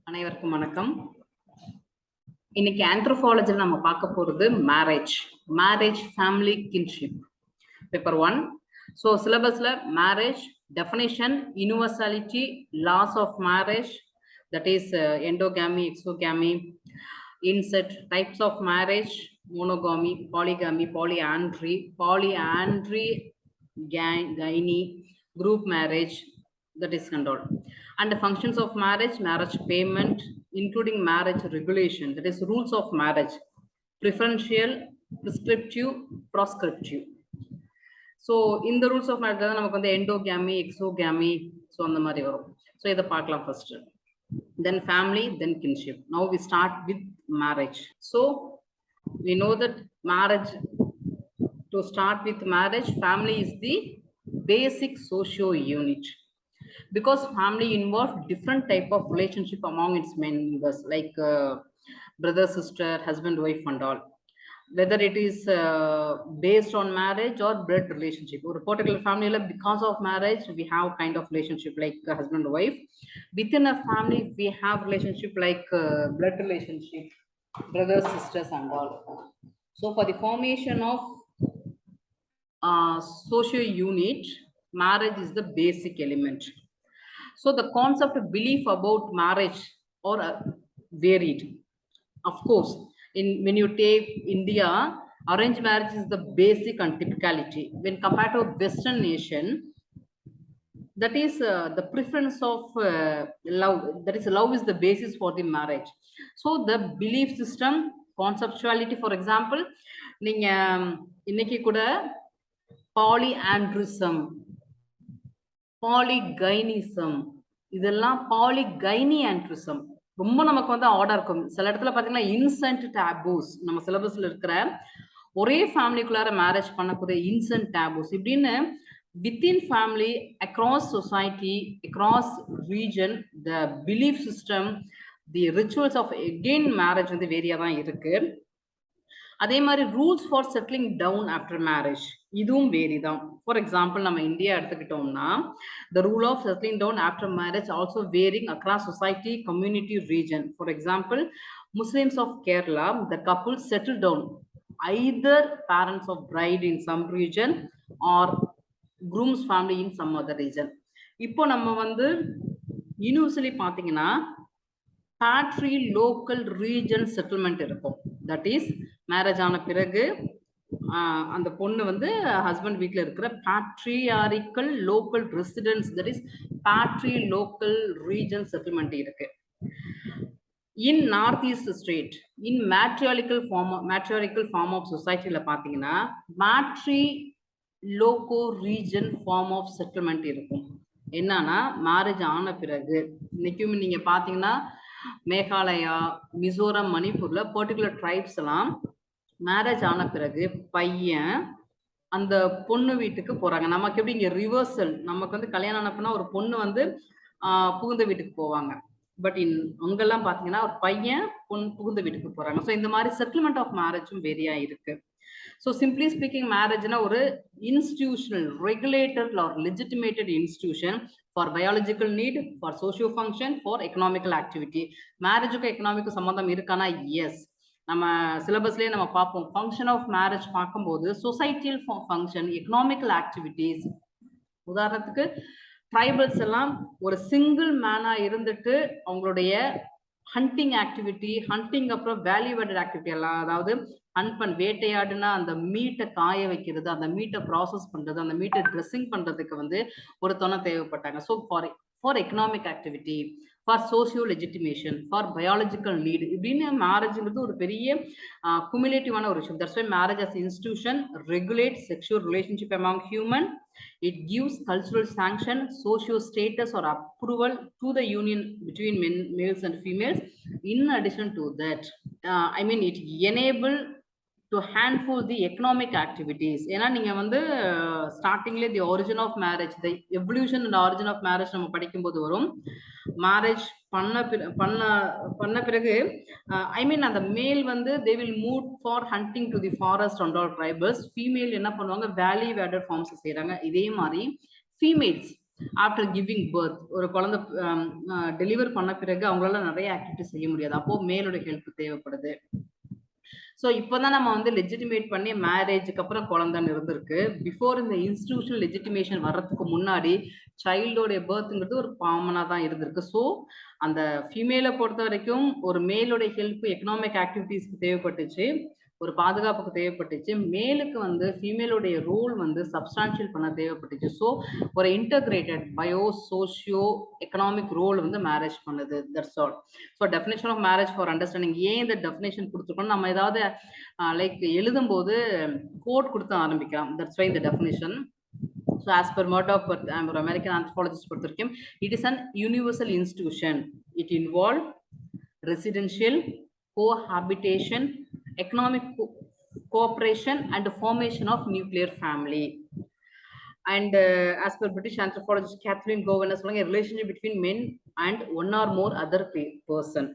அனைவருக்கும் வணக்கம். இன்னைக்கு ஆந்த்ரோபாலஜில நம்ம பார்க்க போறது marriage family kinship paper 1. So சிலபஸ்ல marriage definition, universality, laws of marriage, that is endogamy, exogamy, incest, types of marriage, monogamy, polygamy, polyandry, gyne, group marriage, that is controlled, and the functions of marriage payment, including marriage regulation, that is rules of marriage, preferential, prescriptive, proscriptive. So in the rules of marriage namakku வந்து endogamy, exogamy, so அந்த மாதிரி வரும். So இத பார்க்கலாம் first, then family, then kinship. Now we start with marriage. So we know that marriage, to start with marriage, family is the basic socio unit, because family involves different type of relationship among its members, like brother, sister, husband, wife and all, whether it is based on marriage or blood relationship. Or a particular family, because of marriage we have kind of relationship like husband, wife. Within a family we have relationship like blood relationship, brothers, sisters and all. So for the formation of socio unit, marriage is the basic element. So the concept of belief about marriage are varied. Of course, when you take India, arranged marriage is the basic and typicality. When compared to Western nation, that is the preference of love. That is, love is the basis for the marriage. So the belief system, conceptuality, for example, நீங்க இன்னைக்கு கூட polyandrism, polygynism, இதெல்லாம் polygyniantrism ரொம்ப நமக்கு வந்து order இருக்கும். சில இடத்துல பாத்தீங்கன்னா இன்சென்ட் டேபூஸ், நம்ம சிலபஸ்ல இருக்கிற ஒரே ஃபேமிலிக்குள்ளார மேரேஜ் பண்ணக்கூடிய இன்சென்ட் டேபூஸ் இப்படின்னு within family, across society, across region, the belief system, the rituals of again marriage வந்து வேரியா தான் இருக்கு. அதே மாதிரி rules for settling down after marriage, இதுவும் வேரி தான். ஃபார் எக்ஸாம்பிள் நம்ம இந்தியா எடுத்துக்கிட்டோம்னா, the rule of settling down after marriage also varying across society, community, region. For example, Muslims of Kerala, the couple settle down either parents of bride in some region or groom's family in some other region. இப்போ நம்ம வந்து universally பாத்தீங்கன்னா patrilocal region settlement இருக்கும். That is marriage ஆன பிறகு அந்த பொண்ணு வந்து ஹஸ்பண்ட் வீட்டில் இருக்கிற patriarchal local residence, that is patrilocal region settlement இருக்கு. In north east state, in matriarchal form of சொசைட்டில பாத்தீங்கன்னா matrilocal region form of settlement இருக்கும். என்னன்னா மேரேஜ் ஆன பிறகு, இன்னைக்கும் நீங்க பாத்தீங்கன்னா மேகாலயா, மிசோரம், மணிப்பூர்ல பர்டிகுலர் ட்ரைப்ஸ் எல்லாம் மேரேஜ் ஆன பிறகு பையன் அந்த பொண்ணு வீட்டுக்கு போறாங்க. நமக்கு எப்படி இங்க ரிவர்சல், நமக்கு வந்து கல்யாணம் ஆனப்பனா ஒரு பொண்ணு வந்து புகுந்த வீட்டுக்கு போவாங்க. பட் அங்கெல்லாம் பாத்தீங்கன்னா ஒரு பையன் புகுந்த வீட்டுக்கு போறாங்க. ஸோ இந்த மாதிரி செட்டில்மெண்ட் ஆஃப் மேரேஜும் வேரியா இருக்கு. ஸோ சிம்பிளி ஸ்பீக்கிங், மேரேஜ்னா ஒரு institutional, regulated or legitimated institution for biological need, for socio function, for economical activity. மேரேஜுக்கும் எக்கனாமிக்கும் சம்பந்தம் இருக்கானா? எஸ். நம்ம சிலபஸ்லேயே நம்ம பார்ப்போம். ஃபங்க்ஷன் ஆஃப் மேரேஜ் பார்க்கும்போது சொசைட்டியல் ஃபங்க்ஷன், எக்கனாமிக்கல் ஆக்டிவிட்டிஸ். உதாரணத்துக்கு ட்ரைபல்ஸ் எல்லாம் ஒரு சிங்கிள் மேனா இருந்துட்டு அவங்களுடைய ஹண்டிங் ஆக்டிவிட்டி, ஹண்டிங் அப்புறம் வேல்யூவேட்டட் ஆக்டிவிட்டி எல்லாம், அதாவது ஹண்ட் வேட்டையாடுனா அந்த மீட்டை காய வைக்கிறது, அந்த மீட்டை ப்ராசஸ் பண்றது, அந்த மீட்டை ட்ரெஸ்ஸிங் பண்றதுக்கு வந்து ஒரு துணை தேவைப்பட்டாங்க. So for economic activity, for socio legitimation, for biological need, இப்படின்னு மேரேஜ்ங்கிறது ஒரு பெரிய குமுலேட்டிவான ஒரு விஷயம். That's why marriage as institution regulate sexual relationship among human. It gives cultural sanction, socio status or approval to the union between males and females. In addition to that, it enable to handful the economic activities. ஏன்னா நீங்க வந்து ஸ்டார்டிங்ல the origin of marriage, the evolution and origin of marriage நம்ம படிக்கும்போது வரும். Marriage பண்ண பிறகு அந்த மேல் வந்து they will move for hunting to the forest and all tribals. Female என்ன பண்ணுவாங்க, வேல்யூ வேடட் ஃபார்ம்ஸ் செய்யறாங்க. இதே மாதிரி ஃபீமேல்ஸ் ஆஃப்டர் கிவிங் பர்த், ஒரு குழந்தை டெலிவர் பண்ண பிறகு அவங்களால நிறைய ஆக்டிவிட்டி செய்ய முடியாது, அப்போ மேலோட ஹெல்ப் தேவைப்படுது. ஸோ இப்போதான் நம்ம வந்து லெஜிட்டிமேட் பண்ணி மேரேஜுக்கு அப்புறம் குழந்தைன்னு இருந்திருக்கு. பிஃபோர் இந்த இன்ஸ்டிடியூஷனல் லெஜிட்டிமேஷன் வர்றதுக்கு முன்னாடி சைல்டோடைய பர்த்ங்கிறது ஒரு காமனாக தான் இருந்திருக்கு. ஸோ அந்த ஃபீமேலை பொறுத்த வரைக்கும் ஒரு மேலோடைய ஹெல்ப் எக்கனாமிக் ஆக்டிவிட்டீஸ்க்கு தேவைப்பட்டுச்சு, ஒரு பாதுகாப்புக்கு தேவைப்பட்டுச்சு. மேலுக்கு வந்து ஃபீமேலுடைய ரோல் வந்து சப்ஸ்டான்ஷியல் பண்ண தேவைப்பட்டுச்சு. ஸோ ஒரு integrated bio socio economic role வந்து மேரேஜ் பண்ணுது. That's all. So definition of marriage for understanding. ஏன் இந்த டெஃபினேஷன் கொடுத்துருக்கோம், நம்ம ஏதாவது லைக் எழுதும்போது கோட் கொடுத்து ஆரம்பிக்கலாம். தட்ஸ் வை இந்த definition. So as per Murdoch, ஒரு American anthropologist பொறுத்த வரைக்கும், it is an universal institution. It involves residential, cohabitation, economic cooperation and the formation of nuclear family. And as per British anthropologist Kathleen Govan, a relationship between men and one or more other person,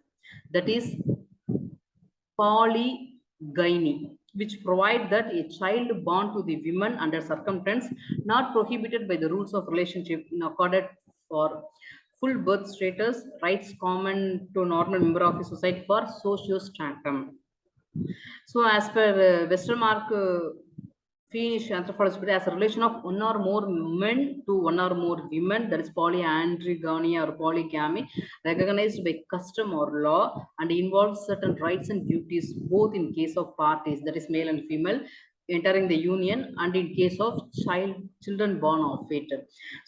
that is polygyny, which provide that a child born to the woman under circumstance not prohibited by the rules of relationship in accorded for full birth status, rights common to normal member of the society for socio-stratum. So as per Westermark Finnish anthropology, as a relation of one or more men to one or more women, that is polyandrogamy or polygamy, recognized by custom or law and involves certain rights and duties both in case of parties, that is male and female, entering the union, and in case of children born of it.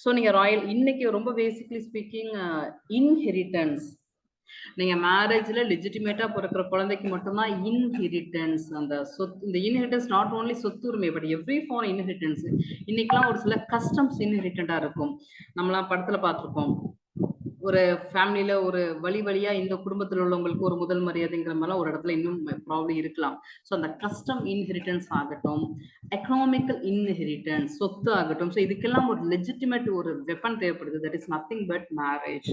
So நீங்க Royal இன்னைக்கு ரொம்ப basically speaking inheritance, நீங்க மேரேஜ்ல லெஜிட்டிமேட்டா பிறக்கிற குழந்தைக்கு மட்டும்தான் inheritance. அந்த சொத்து, இந்த இன்ஹெரிட்டன்ஸ் நாட் ஓன்லி சொத்துரிமை பட் எவ்ரி ஃபார் இன்ஹெரிட்டன்ஸ். இன்னைக்கெல்லாம் ஒரு சில கஸ்டம்ஸ் இன்ஹெரிட்டண்டா இருக்கும். நம்மளாம் படத்துல பார்த்துருப்போம், ஒரு ஃபேமிலியில ஒரு வழியா இந்த குடும்பத்தில் உள்ளவங்களுக்கு ஒரு முதல் மரியாதைங்கிற மாதிரிலாம் ஒரு இடத்துல இன்னும் ப்ராப்ளம் இருக்கலாம். ஸோ அந்த கஸ்டம் இன்ஹெரிட்டன்ஸ் ஆகட்டும், எக்கனாமிக்கல் இன்ஹெரிட்டன்ஸ் சொத்து ஆகட்டும், ஸோ இதுக்கெல்லாம் ஒரு லெஜிட்டிமேட் ஒரு வெப்பன் தேவைப்படுது. That is nothing but marriage.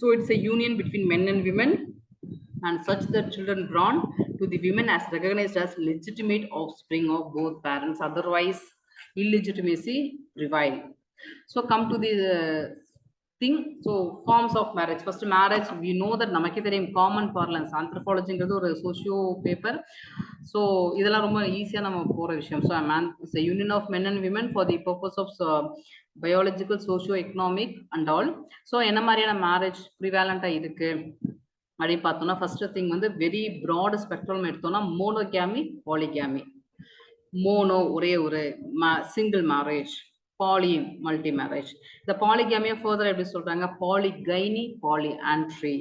So it's a union between men and women, and such that children born to the women as recognized as legitimate offspring of both parents, otherwise illegitimacy prevail. So come to the thing. So forms of marriage. First marriage, we know that நமக்கே தெரியும் common parlance. Anthropology ஒரு socio paper. So இதெல்லாம் ரொம்ப ஈஸியா நம்ம போற விஷயம். So it's a union of men and women for the purpose of biological, socio-economic and all. So என்ன மாதிரியான மேரேஜ் ப்ரிவேலண்டா இருக்கு அப்படின்னு பார்த்தோம்னா, ஃபர்ஸ்ட் திங் வந்து வெரி ப்ராட் ஸ்பெக்ட்ரம் எடுத்தோம்னா மோனோகேமி, பாலிகேமி. மோனோ ஒரே ஒரு single marriage, poly multi marriage. இந்த பாலிகேமியை ஃபர்தர் எப்படி சொல்றாங்க, பாலிகைனி, பாலிஆண்ட்ரி.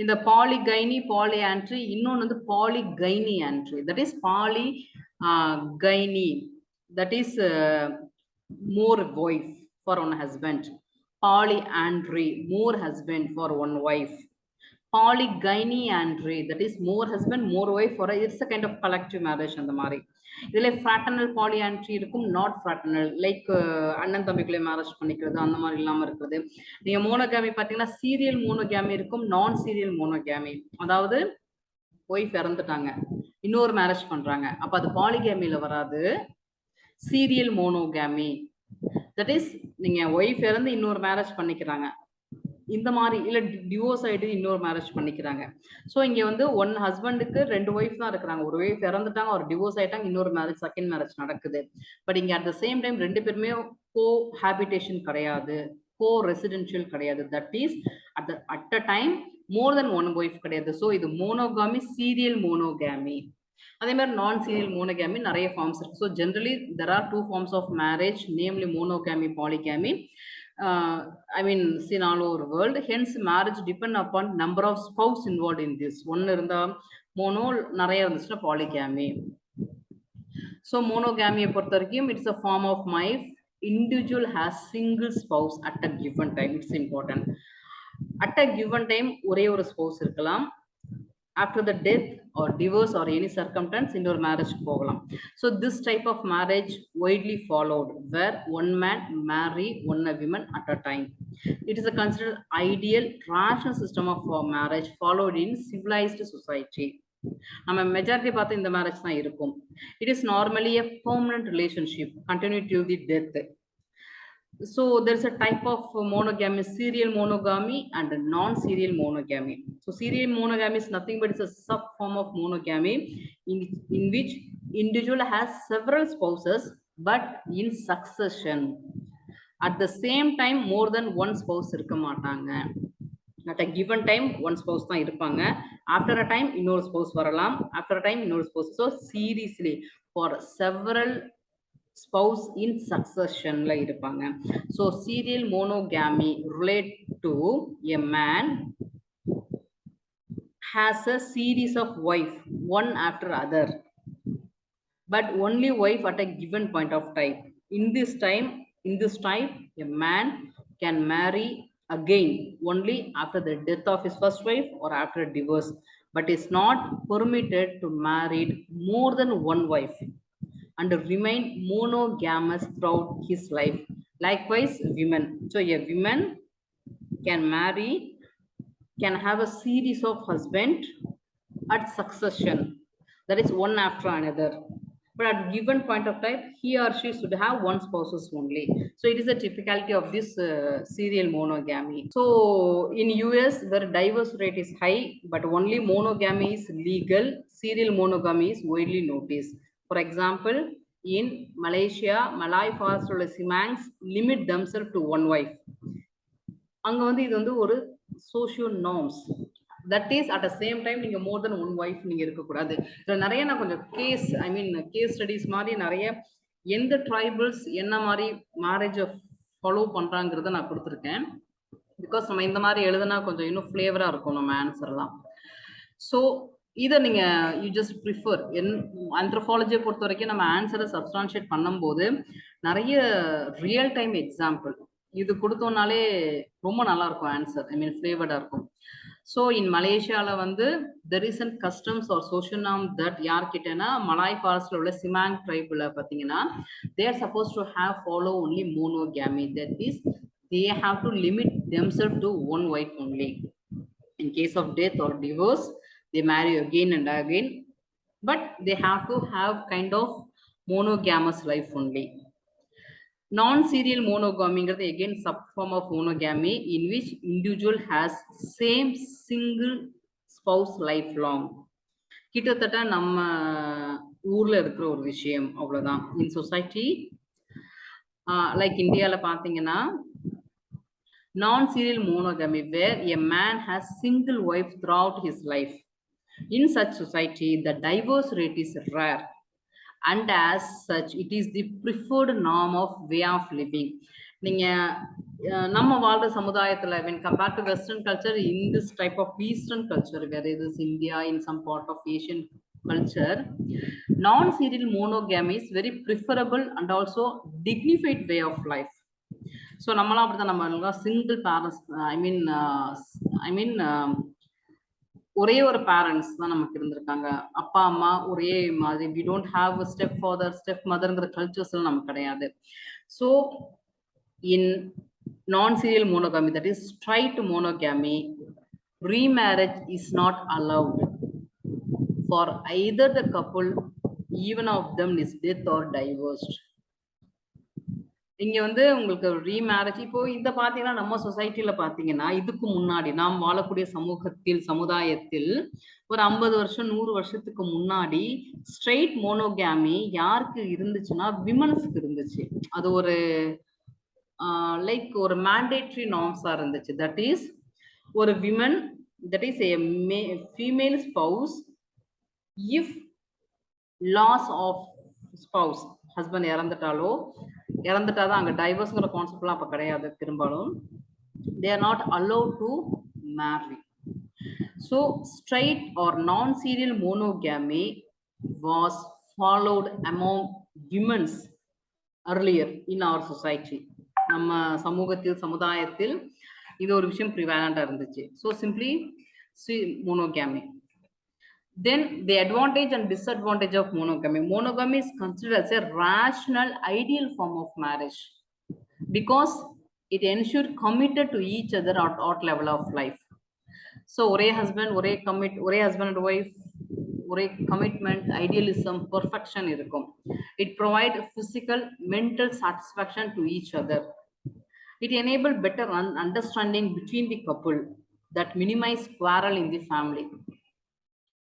இந்த பாலிகைனி, பாலிஆண்ட்ரி, இன்னொன்று வந்து polygynandry. That is polygyny, that is more wife for one husband. Polyandry, more husband for one wife. Polygyny andry, that is more husband more wife for it's a kind of collective marriage. அந்த மாதிரி இதுல fraternal polyandry இருக்கும், not fraternal like அண்ணன் தம்பிக்குள்ளே marriage பண்ணிக்கிறது அந்த மாதிரி இல்லாம இருக்குது. நீங்க மோனோகாமி பாத்தீங்கன்னா சீரியல் மோனோகாமி இருக்கும், நான் சீரியல் மோனோகாமி. அதாவது ஒய்ஃப் இறந்துட்டாங்க, இன்னொரு மேரேஜ் பண்றாங்க, அப்ப அது பாலிகேமில வராது, சீரியல் மோனோகாமி. தட் இஸ் நீங்க ஒய்ஃப் இறந்து இன்னொரு மேரேஜ் பண்ணிக்கிறாங்க, இந்த மாதிரி இல்ல டிவோர்ஸ் ஆயிட்டு இன்னொரு மேரேஜ் பண்ணிக்கிறாங்க. ஸோ இங்க வந்து ஒன் ஹஸ்பண்டுக்கு ரெண்டு ஒய்ஃப் தான் இருக்கிறாங்க, ஒரு ஒய்ஃப் இறந்துட்டாங்க, ஒரு டிவோர்ஸ் ஆயிட்டாங்க, இன்னொரு மேரேஜ் செகண்ட் மேரேஜ் நடக்குது. பட் இங்க அட் த சேம் டைம் ரெண்டு பேருமே கோ ஹேபிடேஷன் கிடையாது, கோ ரெசிடென்ஷியல் கிடையாது. That is at a time more than one wife கிடையாது. ஸோ இது மோனோகாமி, சீரியல் மோனோகாமி. அதே மாதிரி நான் சீரியல் மோனோகாமி நிறைய ஃபார்ம்ஸ் இருக்கு. So generally there are two forms of marriage, namely monogamy, polygamy. I mean seen all over the world. Hence marriage depend upon number of spouse involved in this. ஒன்னு இருந்தா mono, நிறைய இருந்துச்சுன்னா polygamy. So மோனோகாமியை பொறுத்த வரைக்கும் it's a form of wife. Individual has single spouse at a given time. It's important. At a given time ஒரே ஒரு spouse இருக்கலாம். After the death or divorce or any circumstance இன்னொரு marriage போகலாம். So this type of marriage widely followed where one man marry one woman at a time. It is a considered ideal rational system of marriage followed in civilized society. நம்ம majority பார்த்து இந்த marriage தான் இருக்கும். It is normally a permanent relationship continued till the death. So there's a type of monogamy, serial monogamy and non-serial monogamy. So serial monogamy is nothing but it's a sub form of monogamy in which individual has several spouses but in succession. At the same time, more than one spouse இருக்க மாட்டாங்க. At a given time, one spouse தான் இருப்பாங்க. After a time, இன்னொரு spouse வரலாம். After a time, இன்னொரு spouse. So seriously, for several spouse in succession la irupanga. So serial monogamy relate to a man has a series of wife one after other, but only wife at a given point of time. In this time a man can marry again only after the death of his first wife or after a divorce, but is not permitted to marry more than one wife and remain monogamous throughout his life. Likewise, women. So a woman can have a series of husband at succession, that is one after another. But at given point of time, he or she should have one spouses only. So it is a typicality of this serial monogamy. So in US, where divorce rate is high, but only monogamy is legal, serial monogamy is widely noticed. For example, in Malaysia, Malay forest உள்ள Simangs limit themselves to one wife. அங்க வந்து இது வந்து ஒரு social norms. That is at the same time நீங்க more than one wife நீங்க இருக்கக்கூடாது. இதுல நிறைய நான் கொஞ்சம் கேஸ் ஸ்டடிஸ் மாதிரி நிறைய எந்த ட்ரைபல்ஸ் என்ன மாதிரி மேரேஜை ஃபாலோ பண்றாங்கிறத நான் கொடுத்துருக்கேன். பிகாஸ் நம்ம இந்த மாதிரி எழுதுனா கொஞ்சம் இன்னும் ஃப்ளேவரா இருக்கும் நம்ம ஆன்சர்லாம். ஸோ இதை நீங்க யூ ஜஸ்ட் ப்ரிஃபர் ஆந்த்ரோபாலஜியை பொறுத்த வரைக்கும் நம்ம ஆன்சரை சப்ஸ்டான்ஷியேட் பண்ணும்போது நிறைய ரியல் டைம் எக்ஸாம்பிள் இது கொடுத்தோம்னாலே ரொம்ப நல்லா இருக்கும் ஆன்சர். ஃப்ளேவர்டா இருக்கும். ஸோ இன் மலேசியாவில் வந்து the recent customs or social நாம் தட் யார்கிட்டனா மலாய் ஃபாரஸ்ட்ல உள்ள சிமாங் ட்ரைபில் பார்த்தீங்கன்னா they are supposed to have follow only monogamy. That is they have to limit themselves to one wife only. In case of death or divorce, they marry again and again, but they have to have kind of monogamous life only. Non-serial monogamy is again sub form of monogamy in which individual has same single spouse lifelong. கிட்டத்தட்ட நம்ம ஊர்ல இருக்கிற ஒரு விஷயம் அவ்வளவுதான். In society, like இந்தியால பாத்தீங்கன்னா non-serial monogamy where a man has single wife throughout his life. In such society, the divorce rate is rare, and as such, it is the preferred norm of way of living. நீங்க நம்ம வாழ்ற சமுதாயத்துல when compared to Western culture, in this type of Eastern culture, where it is India, in some part of Asian culture, non-serial monogamy is very preferable and also dignified way of life. So நம்மளாம் அப்படிதான், நம்ம single parents ஒரே ஒரு parents தான் நமக்கு இருந்திருக்காங்க. அப்பா அம்மா ஒரே மாதிரி. We don't have step father step மதர்ங்கிற கல்ச்சர்ஸ் எல்லாம் நமக்கு கிடையாது. So in non serial monogamy, that is straight monogamy, remarriage is not allowed for either the couple, even of them is death or divorced. இங்க வந்து உங்களுக்கு remarriage இப்போ இந்த பாத்தீங்கன்னா நம்ம சொசைட்டில பாத்தீங்கன்னா இதுக்கு முன்னாடி நாம் வாழக்கூடிய சமுதாயத்தில் ஒரு 50 வருஷம் 100 வருஷத்துக்கு முன்னாடி ஸ்ட்ரெயிட் மோனோகாமி யாருக்கு இருந்துச்சுன்னா விமன்ஸ்க்கு இருந்துச்சு. அது ஒரு லைக் ஒரு மேண்டேட்டரி நார்ம்ஸா இருந்துச்சு. தட் இஸ் ஒரு women, that is a female spouse, if loss of spouse, husband இறந்துட்டாதான் அங்க டைவர்ஸ்ங்கிற கான்செப்ட்லாம் அப்ப கிடையாது. பெரும்பாலும் they are not allowed to marry. So straight or non-serial monogamy was followed among women earlier in our society. நம்ம சமுதாயத்தில் இது ஒரு விஷயம் ப்ரிவாலண்டா இருந்துச்சு. So simply monogamy. Then the advantage and disadvantage of monogamy. Monogamy is considered as a rational ideal form of marriage because it ensures committed to each other at all level of life. So ஒரே husband and wife, ஒரே commitment, idealism, perfection இருக்கும். It provides physical, mental satisfaction to each other. It enabled better understanding between the couple that minimize quarrel in the family.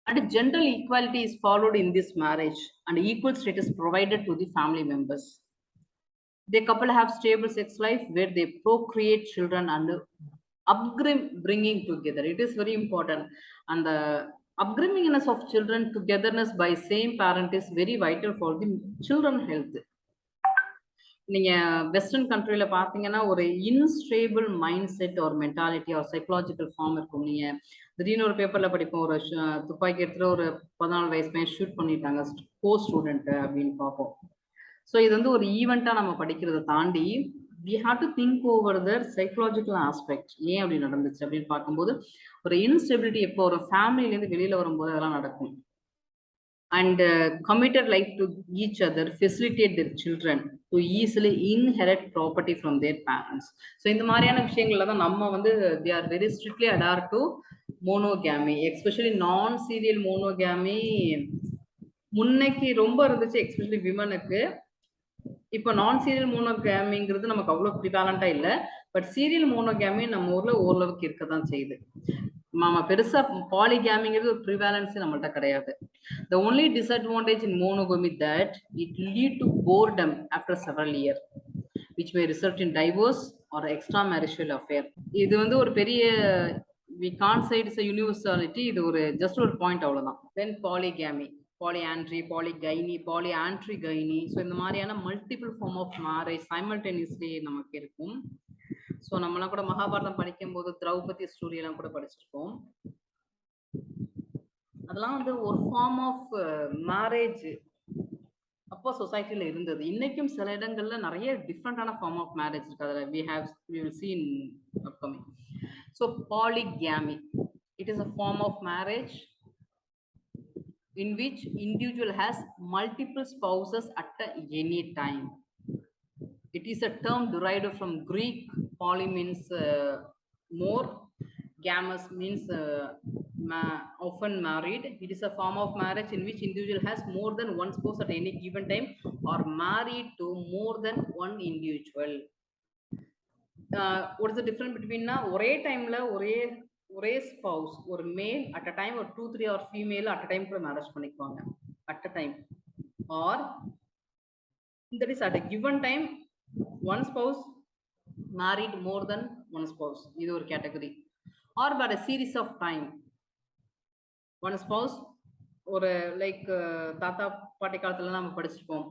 And general equality is followed in this marriage and equal status provided to the family members. The couple have stable sex life where they procreate children and upbringing together. It is very important. And the upbringingness of children togetherness by same parent is very vital for the children health. நீங்க western கண்ட்ரில பார்த்தீங்கன்னா, ஒரு instable mind set ஒரு mentality ஒரு psychological form இருக்கும். நீங்க திடீர்னு ஒரு பேப்பர்ல படிப்போம். ஒரு துப்பாக்கி எடுத்துட்டு ஒரு 14 வயசு பையன் ஷூட் பண்ணிட்டாங்க. ஸ்டூடெண்ட் அப்படின்னு பார்ப்போம். ஸோ இது வந்து ஒரு ஈவெண்ட்டா நம்ம படிக்கிறத தாண்டி we have to think over their psychological aspect. ஏன் அப்படி நடந்துச்சு அப்படின்னு பார்க்கும்போது, ஒரு இன்ஸ்டெபிலிட்டி எப்போ ஒரு ஃபேமிலியிலேருந்து வெளியில வரும்போது அதெல்லாம் நடக்கும். And committed life to each other facilitate their children to easily inherit property from their parents. So இந்த மாதிரியான விஷயங்கள்ல தான் நம்ம வந்து they are very strictly adhered to monogamy, especially non serial monogamy. முன்னைக்கு ரொம்ப இருந்துச்சு, எஸ்பெஷலி விமனுக்கு. இப்போ நான் சீரியல் மோனோகேமிங்கிறது நமக்கு அவ்வளோ ப்ரிவாலண்டா இல்லை. பட் சீரியல் மோனோகேமி நம்ம ஊர்ல ஓரளவுக்கு இருக்க தான் செய்யுது. நம்ம பெருசா பாலிகேமிங்கிறது ஒரு ப்ரிவாலன்ஸ் நம்மள்ட்ட கிடையாது. The only disadvantage in monogamy that it lead to boredom after several years, which may result in divorce or extramarital affair. இது வந்து ஒரு பெரிய we can't say it's a universality. இது ஒரு just ஒரு பாயிண்ட் அவ்வளவுதான். Then polygamy, polyandry, polygyny, polyandrogyny. So இந்த மாதிரியான multiple form of marriage simultaneously நமக்கு இருக்கும். ஸோ நம்மளாம் கூட மகாபாரதம் படிக்கும் போது திரௌபதி ஸ்டோரி எல்லாம் கூட படிச்சிருக்கோம். அதெல்லாம் வந்து ஒரு ஃபார்ம் ஆஃப் மேரேஜ் அப்போ சொசைட்டில இருந்தது. இன்னைக்கும் சில இடங்கள்ல நிறைய டிஃப்ரெண்டான ஃபார்ம் ஆஃப் மேரேஜ் இருக்கு. அதில் we will see in upcoming. So polygamy, it is a form of marriage in which individual has multiple spouses at any time. It is a term derived from Greek. Poly means more, gamous means often married. It is a form of marriage in which individual has more than one spouse at any given time or married to more than one individual. What is the difference between ஒரே டைம்ல ஒரே spouse ஒரு male at a time ஒரு 2-3 or female at a time கூட marriage பண்ணிக்குவாங்க at a time, or that is at a given time one spouse married more than one spouse. இது ஒரு category. or by a series of time one spouse ஒரு like தாத்தா பாட்டி காலத்துல நம்ம படிச்சிருப்போம்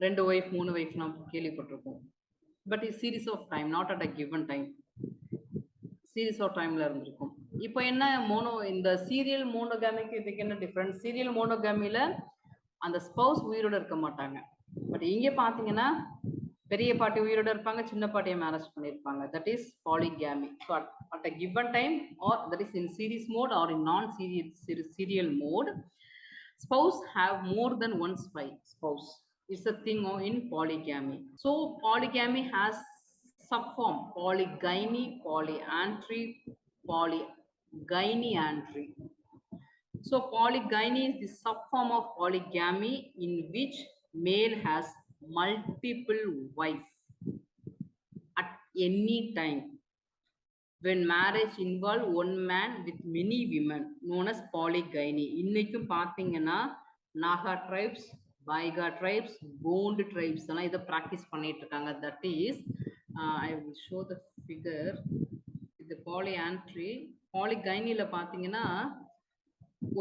2 ஒய்ஃப் 3 ஒய்ஃப் நம்ம கேள்விப்பட்டிருப்போம். But is series of time, not at a given time. Series of டைம்ல இருந்திருக்கும். இப்போ என்ன இந்த சீரியல் மோனோகாமிக்கு இதுக்கு என்ன டிஃபரன்ஸ்? சீரியல் மோனோகாமில அந்த ஸ்பவுஸ் உயிரோட இருக்க மாட்டாங்க. பட் இங்க பாத்தீங்கன்னா பெரிய பாட்டி உயிரோட இருப்பாங்க, சின்ன பாட்டியை மேரேஜ் பண்ணிருப்பாங்க. That is polygamy. So at a given time, or that is in series mode or in non-serial mode, spouse have more than one spouse. It's a thing in polygamy. So polygamy has subform: polygyny, polyandry, polygynyandry. So polygyny is the subform of polygamy in which male has multiple wives at any time. When marriage involve one man with many women, known as polygyny. இன்னைக்கும் பாத்தீங்கன்னா Naga tribes, Baiga tribes, Gond tribes எல்லாம் இதை practice பண்ணிட்டு இருக்காங்க. That is I will show the figure. இது polyandry. பாலிகைனில பாத்தீங்கன்னா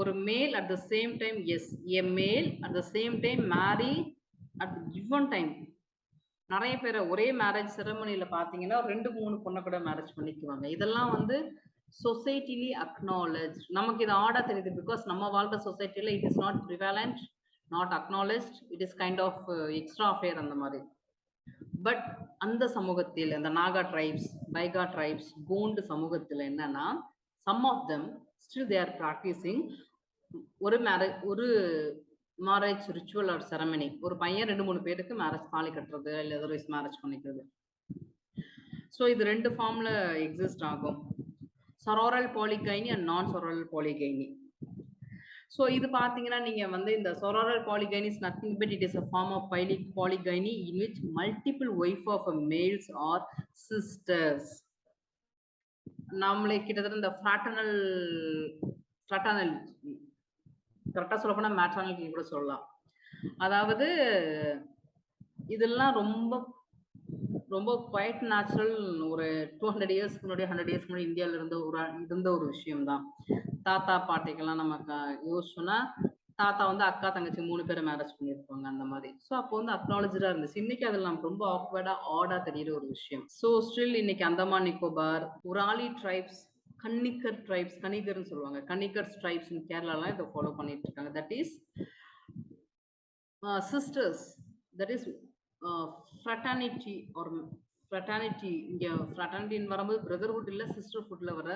ஒரு male at the same time, yes, a male at the same time marry at given time. நிறைய பேர் ஒரே மேரேஜ் செரமனில பாத்தீங்கன்னா 2-3 பொண்ணை கூட மேரேஜ் பண்ணிக்குவாங்க. இதெல்லாம் வந்து சொசைட்டிலி அக்னாலஜ். நமக்கு இது ஆடா தெரியுது பிகாஸ் நம்ம வாழ்ற சொசைட்டில it is not prevalent, not acknowledge. It is kind of extra affair அந்த மாதிரி. பட் அந்த சமூகத்தில் அந்த நாகா ட்ரைப்ஸ், பைகா ட்ரைப்ஸ், கோண்டு சமூகத்தில் என்னன்னா some of them still they are practicing ஒரு மேரேஜ் ரிச்சுவல் ஆர் செரமனி. ஒரு பையன் 2-3 பேருக்கு மேரேஜ் தாலி கட்டுறது இல்லை அதர்வைஸ் மேரேஜ் பண்ணிக்கிறது. ஸோ இது 2 ஃபார்ம்ல எக்ஸிஸ்ட் ஆகும்: சரோரல் பாலிகைனி அண்ட் நான் சரோரல் பாலிகைனி. ஸோ இது பார்த்தீங்கன்னா நீங்க வந்து இந்த sororal polygamy is nothing but it is a form of polygamy in which multiple wife of a males or sisters. நம்மளே கிட்டத்தட்ட இந்த fraternal கரெக்டா சொல்ல போனா மேட்ரானலிட்டி கூட சொல்லலாம். அதாவது இதெல்லாம் ரொம்ப ரொம்ப குவைட் நேச்சுரல். ஒரு 200 இயர்ஸ்க்கு முன்னாடி 100 இயர்ஸ்க்கு முன்னாடி இந்தியாவில் இருந்த ஒரு விஷயம் தான். தாத்தா பாட்டிக்கெல்லாம் நமக்கு யோசிச்சோம்னா தாத்தா வந்து அக்கா தங்கச்சி 3 பேரை மேரேஜ் பண்ணியிருப்பாங்க அந்த மாதிரி. ஸோ அப்போ வந்து அக்னாலஜா இருந்துச்சு. இன்னைக்கு அதில் நமக்கு ரொம்ப ஆக்வர்டா ஆடா தெரியுற ஒரு விஷயம். ஸோ ஸ்டில் இன்னைக்கு அந்தமான் நிக்கோபார், உராலி ட்ரைப்ஸ், கன்னிக்கர் ட்ரைப்ஸ், கன்னிகர்னு சொல்லுவாங்க, கன்னிக்கர் ட்ரைப்ஸ் இன் கேரளாலாம் இதை ஃபாலோ பண்ணிட்டு இருக்காங்க. That is sisters, that is fraternity or fraternity. இங்க fraternity வரும்போது brotherhood இல்ல sisterhoodல வர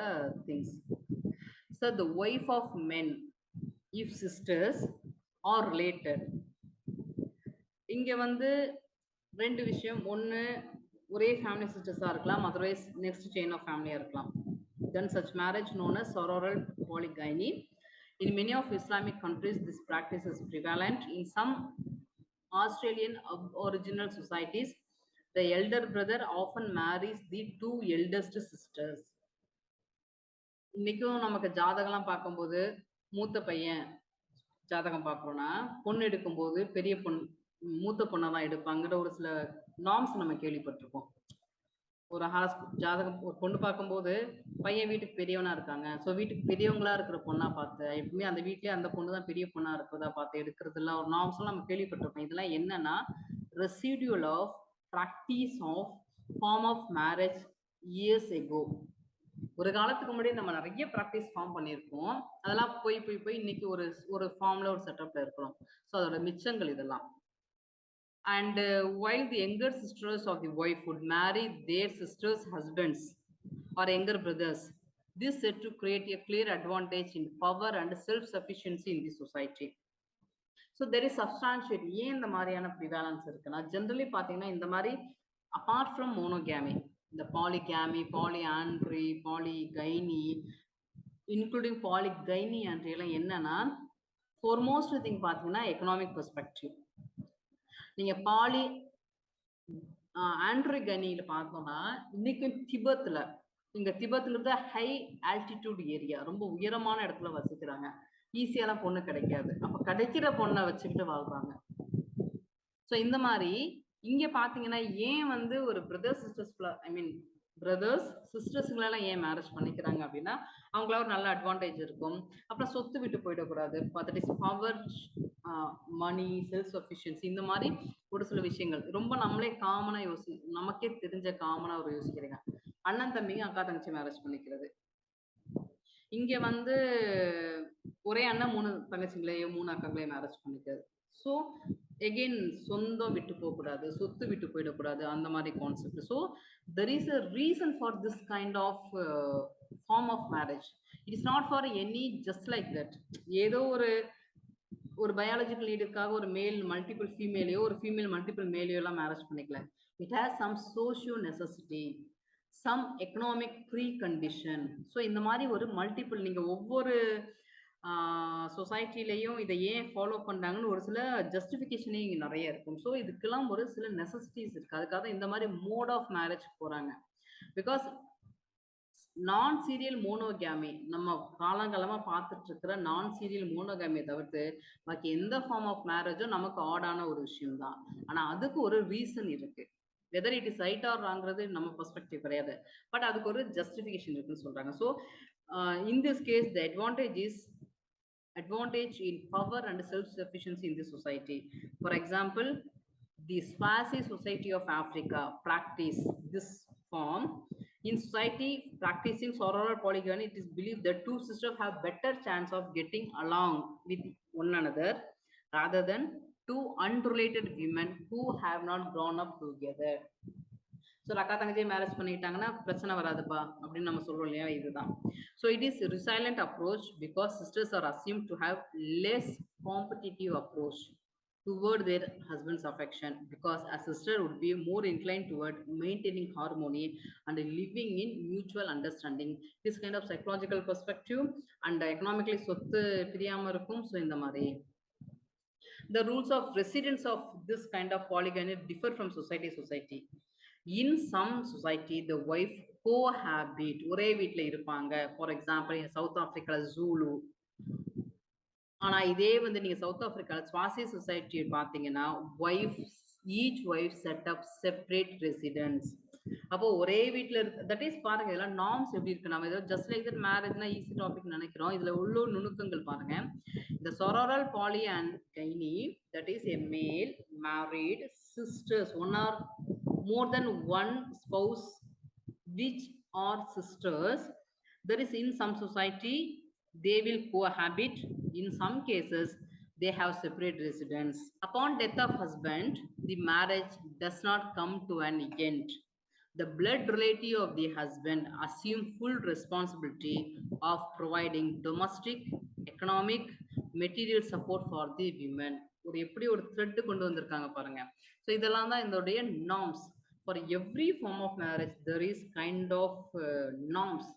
things. So the wife of men if sisters are related. இங்க வந்து ரெண்டு விஷயம். ஒன்னு ஒரே ஃபேமிலி சிஸ்டர்ஸா இருக்கலாம், otherwise next chain of family இருக்கலாம். Then such marriage known as sororal polygamy. In many of Islamic countries, this practice is prevalent. In some Australian Aboriginal societies, the elder brother often marries the two eldest sisters. இன்னைக்கும் நமக்கு ஜாதகம்லாம் பார்க்கும்போது மூத்த பையன் ஜாதகம் பார்க்குறோம்னா பொண்ணு எடுக்கும்போது பெரிய பொண்ணு மூத்த பொண்ணை தான் எடுப்பாங்கிற ஒரு சில நார்ம்ஸ் நம்ம கேள்விப்பட்டிருக்கோம். ஒரு ஜாதகம் ஒரு பொண்ணு பார்க்கும்போது பையன் வீட்டுக்கு பெரியவனா இருக்காங்க, ஸோ வீட்டுக்கு பெரியவங்களா இருக்கிற பொண்ணா பார்த்து எப்பவுமே அந்த வீட்லயே அந்த பொண்ணு தான் பெரிய பொண்ணா இருக்கிறதா பார்த்து எடுக்கிறதுலாம் ஒரு நார்ம்ஸ் எல்லாம் நம்ம கேள்விப்பட்டிருக்கோம். இதெல்லாம் என்னன்னா residual of practice of form of marriage years ago. ஒரு காலத்துக்கு முன்னாடி நம்ம நிறைய ப்ராக்டிஸ் ஃபார்ம் பண்ணியிருக்கோம். அதெல்லாம் போய் இன்னைக்கு ஒரு ஃபார்ம்ல ஒரு செட்டப்ல இருக்கிறோம். ஸோ அதோட மிச்சங்கள் இதெல்லாம். And while the younger sisters of the wife would marry their sisters' husbands or younger brothers, this is said to create a clear advantage in power and self-sufficiency in the society. So there is substantial. ஏன் இந்த மாதிரியான prevalence இருக்குன்னா generally பார்த்தீங்கன்னா இந்த மாதிரி apart from monogamy, இந்த polygamy, polyandry, polygyny, including polygyny and எல்லாம் என்னன்னா foremost thing பார்த்தீங்கன்னா economic perspective. நீங்க பாலி ஆண்ட்ரிகனியில பார்த்தோம்னா இன்னைக்கு திபெத்ல, இங்க திபெத்ங்கிறது ஹை ஆல்டிடியூட் ஏரியா, ரொம்ப உயரமான இடத்துல வசிக்கிறாங்க. ஈஸியாலாம் பொண்ணு கிடைக்காது. அப்ப கிடைக்கிற பொண்ணை வச்சுக்கிட்டு வாழ்றாங்க. ஸோ இந்த மாதிரி இங்க பாத்தீங்கன்னா ஏன் வந்து ஒரு பிரதர்ஸ் சிஸ்டர்ஸ்ல பிரதர்ஸ் சிஸ்டர்ஸ்களெல்லாம் ஏன் மேரேஜ் பண்ணிக்கிறாங்க அப்படின்னா அவங்கள ஒரு நல்ல அட்வான்டேஜ் இருக்கும். அப்புறம் சொத்து விட்டு போயிடக்கூடாது. That is power, money, self sufficiency, இந்த மாதிரி ஒரு சில விஷயங்கள் ரொம்ப நம்மளே காமனா நமக்கே தெரிஞ்ச காமனா ஒரு யோசிக்கிறீங்க. அண்ணன் தம்பிங்க அக்கா தங்கச்சி மேரேஜ் பண்ணிக்கிறது. இங்க வந்து ஒரே அண்ணன் 3 தங்கச்சிங்களையோ 3 அக்காங்களையோ மேரேஜ் பண்ணிக்கிறது. ஸோ எகெயின் சொந்தம் விட்டு போகக்கூடாது, சொத்து விட்டு போயிடக்கூடாது, அந்த மாதிரி concept. So there is a reason for this kind of form of marriage. It is not for any just like that. ஏதோ ஒரு பயாலஜிக்கல் நீடுக்காக ஒரு மேல் மல்டிபிள் ஃபீமேலையோ ஒரு ஃபீமேல் மல்டிபிள் மேலையோ எல்லாம் மேரேஜ் பண்ணிக்கல. It has some socio necessity, some economic precondition. So இந்த மாதிரி ஒரு மல்டிபிள் நீங்க ஒவ்வொரு சொசைட்டிலையும் இதை ஏன் ஃபாலோ பண்றாங்கன்னு ஒரு சில ஜஸ்டிஃபிகேஷனே இங்கே நிறைய இருக்கும். ஸோ இதுக்கெல்லாம் ஒரு சில நெசசிட்டிஸ் இருக்கு. அதுக்காக இந்த மாதிரி மோட் ஆஃப் மேரேஜ் போறாங்க. பிகாஸ் நான் சீரியல் மோனோகாமி நம்ம காலங்காலமா பார்த்துட்டு இருக்கிற நான் சீரியல் மோனோகாமியை தவிர்த்து பாக்கி எந்த ஃபார்ம் ஆஃப் மேரேஜும் நமக்கு ஆடான ஒரு விஷயம் தான். ஆனா அதுக்கு ஒரு ரீசன் இருக்கு. Whether it is right or ராங்கிறது நம்ம பெர்ஸ்பெக்டிவ் கிடையாது, பட் அதுக்கு ஒரு ஜஸ்டிஃபிகேஷன் இருக்குன்னு சொல்றாங்க. So in this case the advantage in power and self-sufficiency in the society. For example, the Swazi Society of Africa practice this form. In society practicing sororal polygamy, it is believed that two sisters have better chance of getting along with one another rather than two unrelated women who have not grown up together. So அக்கா தங்கச்சி marriage பண்ணிக்கிட்டாங்கன்னா பிரச்சனை வராதுப்பா அப்படின்னு நம்ம சொல்றோம் இல்லையா, இதுதான். So it is resilient approach because sisters are assume to have less competitive approach toward their husband's affection, because a sister would be more inclined toward maintaining harmony and living in mutual understanding. This kind of psychological perspective and economically சொத்து பிரியாம இருக்கும். So இந்த மாதிரி the rules of residence of this kind of polygamy differ from society. In some society the wife cohabit, ஒரே வீட்ல இருப்பாங்க. For example in South Africa Zulu. ஆனா இதே வந்து நீங்க சவுத் ஆப்பிரிக்கால ஸ்வாசி சொசைட்டி பாத்தீங்கன்னா each wife set up separate residence. அப்போ ஒரே வீட்டுல இருக்கு. தட் இஸ் பாருங்க இதெல்லாம் நார்ம்ஸ் எப்படி இருக்கு. நம்ம ஏதோ ஜஸ்ட் லைக் தட் மேரேஜ்னா ஈஸி டாபிக் நினைக்கிறோம். இதுல உள்ள நுணுக்கங்கள் பாருங்க. இந்த sororal poly and gyny, that is a male married sisters, one or more than one spouse which are sisters. That is in some society they will cohabit. In some cases they have separate residence. Upon death of husband, the marriage does not come to an end. The blood relative of the husband assume full responsibility of providing domestic, economic, material support for the women. ஒரு எப்படி ஒரு thread கொண்டு வந்திருக்காங்க பாருங்க. So இதெல்லாம் தான் இதோடைய norms. For every form of marriage there is kind of norms.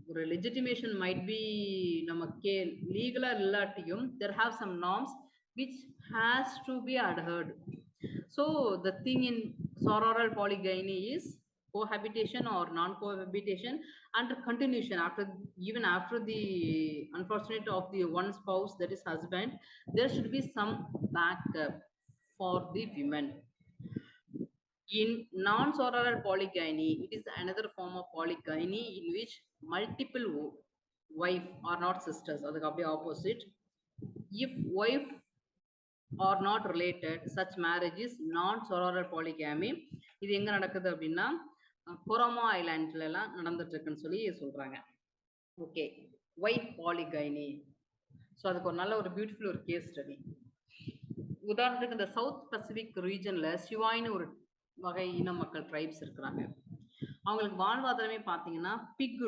ஒரு legitimation might be நமக்கு லீகலா இல்லாட்டியும் there have some norms which has to be adhered. So the thing in sororal polygamy is cohabitation or non-cohabitation and continuation after, even after the unfortunate of the one spouse, that is husband, there should be some backup for the women. In non-sororal polygamy, it is another form of polygamy in which multiple wife are not sisters. That's the opposite. If wife are not related, such marriage is non-sororal polygamy. இது எங்க நடக்குது அப்படின்னா கொரோமா ஐலாண்ட்ல எல்லாம் நடந்துட்டு இருக்குன்னு சொல்லி சொல்றாங்க. Okay, white பாலிகைனி. So அதுக்கு ஒரு நல்ல ஒரு பியூட்டிஃபுல் ஒரு கேஸ் ஸ்டடி. உதாரணத்துக்கு இந்த சவுத் பசிபிக் ரீஜன்ல சிவாயின்னு ஒரு வகை இன மக்கள் ட்ரைப்ஸ் இருக்கிறாங்க. அவங்களுக்கு வாழ்வாதாரமே பார்த்தீங்கன்னா பிக்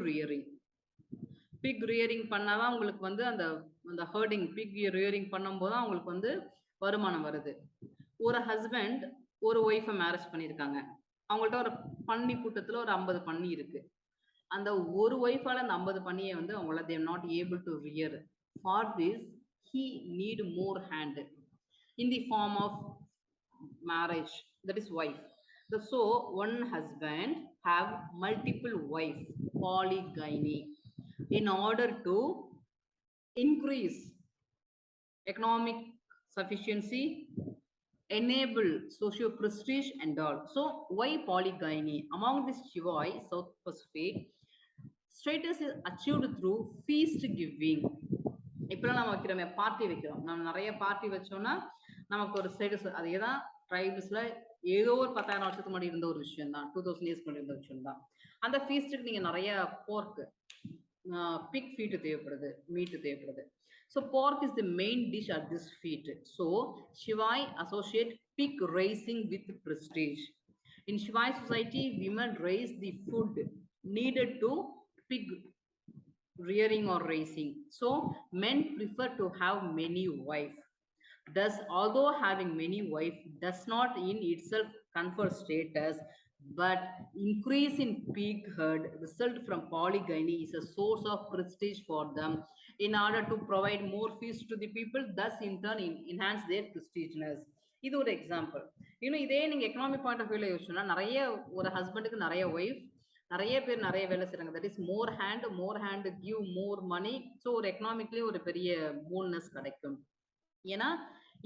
ரியரிங் பண்ணாதான் அவங்களுக்கு வந்து அந்த அந்த ஹர்டிங் பிக் ரியரிங் பண்ணும்போது தான் அவங்களுக்கு வந்து வருமானம் வருது. ஒரு ஹஸ்பண்ட் ஒரு ஒய்ஃபை மேரேஜ் பண்ணியிருக்காங்க. அவங்கள்ட்ட ஒரு பன்னி கூட்டத்தில் ஒரு 50 பன்னி இருக்கு. அந்த ஒரு ஒய்ஃபால அந்த 50 பன்னியை வந்து அவங்கள they are not able to rear. For this he need more hand in the form of marriage, that is wife. So one husband have multiple wife, polygamy, in order to increase economic sufficiency, enable socio prestige and all. So why polygamy? Among this Chivoi South Pacific, status is achieved through feast giving. இப்பெல்லாம் நம்ம வைக்கிறோமே party வைக்கிறோம். நம்ம நிறைய party வச்சோம்னா நமக்கு ஒரு status. அதே தான் ட்ரைப்ஸ்ல ஏதோ ஒரு 10,000 வருஷத்துக்கு முன்னாடி இருந்த ஒரு விஷயம் தான், 2000 இயர்ஸ் முன்னாடி இருந்த விஷயம் தான். அந்த ஃபீஸ்ட்டுக்கு நீங்க நிறைய போர்க்கு பிக் ஃபீட்டு தேவைப்படுது, மீட்டு தேவைப்படுது. So pork is the main dish at this feast. So Shivai associate pig raising with prestige. In Shivai society, women raise the food needed to pig rearing or raising. So men prefer to have many wives. Thus, although having many wives does not in itself confer status, but increase in pig herd result from polygamy is a source of prestige for them in order to provide more feast to the people, thus in turn enhance their prestigeness. இது ஒரு example. இன்னும் இதே நீங்க economic point of வியூல யோசிச்சோம்னா நிறைய ஒரு ஹஸ்பண்டுக்கு நிறைய ஒய்ஃப், நிறைய பேர் நிறைய வேலை செய்றாங்க. That is more hand give more money. So ஒரு எக்கனாமிக்லயே ஒரு பெரிய போனஸ் கிடைக்கும். ஏன்னா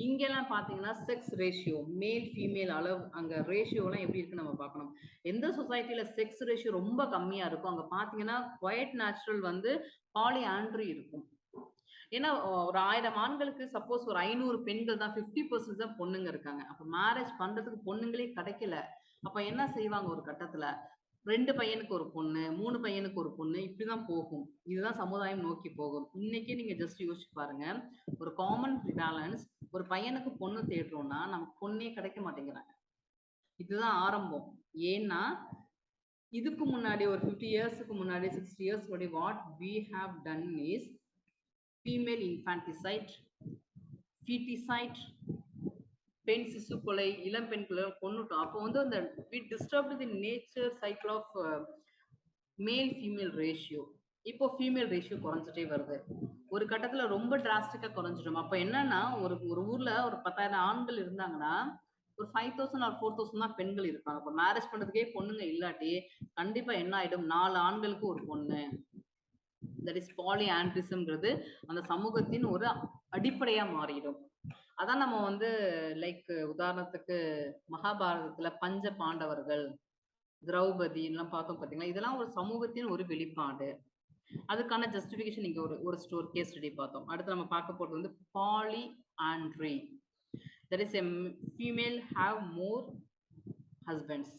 இங்கெல்லாம் பாத்தீங்கன்னா செக்ஸ் ரேஷியோ, மேல் ஃபீமேல் அளவு அங்க ரேஷியோலாம் எப்படி இருக்குன்னு நம்ம பார்க்கணும். எந்த சொசைட்டில செக்ஸ் ரேஷியோ ரொம்ப கம்மியா இருக்கும் அங்க பாத்தீங்கன்னா குவைட் நேச்சுரல் வந்து பாலிஆண்ட்ரி இருக்கும். ஏன்னா ஒரு 1000 ஆண்களுக்கு சப்போஸ் ஒரு 500 பெண்கள் தான், 50% தான் பொண்ணுங்க இருக்காங்க. அப்ப மேரேஜ் பண்றதுக்கு பொண்ணுங்களே கிடைக்கல. அப்ப என்ன செய்வாங்க, ஒரு கட்டத்துல 2 பையனுக்கு ஒரு பொண்ணு, 3 பையனுக்கு ஒரு பொண்ணு, இப்படிதான் போகும். இதுதான் சமுதாயம் நோக்கி போகும். இன்னைக்கு நீங்க ஜஸ்ட் யோசிச்சு பாருங்க, ஒரு காமன் பேலன்ஸ், ஒரு பையனுக்கு பொண்ணு தேடுறோம்னா நமக்கு பொண்ணே கிடைக்க மாட்டேங்கிறாங்க. இதுதான் ஆரம்பம். ஏன்னா இதுக்கு முன்னாடி ஒரு 50 இயர்ஸ்க்கு முன்னாடி 60 இயர்ஸ் முன்னாடி what we have done is female infanticide, feticide, பெண் சிசு கொலை, இளம் பெண்களை கொன்னுட்டோம். அப்போ வந்து அந்த we disturbed the nature cycle of male female ratio. இப்போ ஃபீமேல் ரேஷியோ குறைஞ்சிட்டே வருது. ஒரு கட்டத்துல ரொம்ப டிராஸ்டிக்கா குறைஞ்சிடும். அப்ப என்னன்னா ஒரு ஒரு ஊர்ல ஒரு 10,000 ஆண்கள் இருந்தாங்கன்னா ஒரு 5,000 ஆர் 4,000 தான் பெண்கள் இருப்பாங்க. அப்ப மேரேஜ் பண்றதுக்கே பொண்ணுங்க இல்லாட்டி கண்டிப்பா என்ன ஆயிடும், 4 ஆண்களுக்கு ஒரு பொண்ணு. தட் இஸ் பாலிஆண்ட்ரிசம்ங்கிறது அந்த சமூகத்தின் ஒரு அடிப்படையா மாறிடும். அதான் நம்ம வந்து லைக் உதாரணத்துக்கு மகாபாரதத்துல பஞ்ச பாண்டவர்கள், திரௌபதி எல்லாம் பார்த்தோம் பாத்தீங்களா, இதெல்லாம் ஒரு சமூகத்தின் ஒரு வெளிப்பாடு. அதுக்கான ஜஸ்டிஃபிகேஷன் இங்க ஒரு ஸ்டோர் கேஸ் ஸ்டடி பார்த்தோம். அடுத்து நம்ம பார்க்க போறது வந்து polyandry. That is a female have more husbands.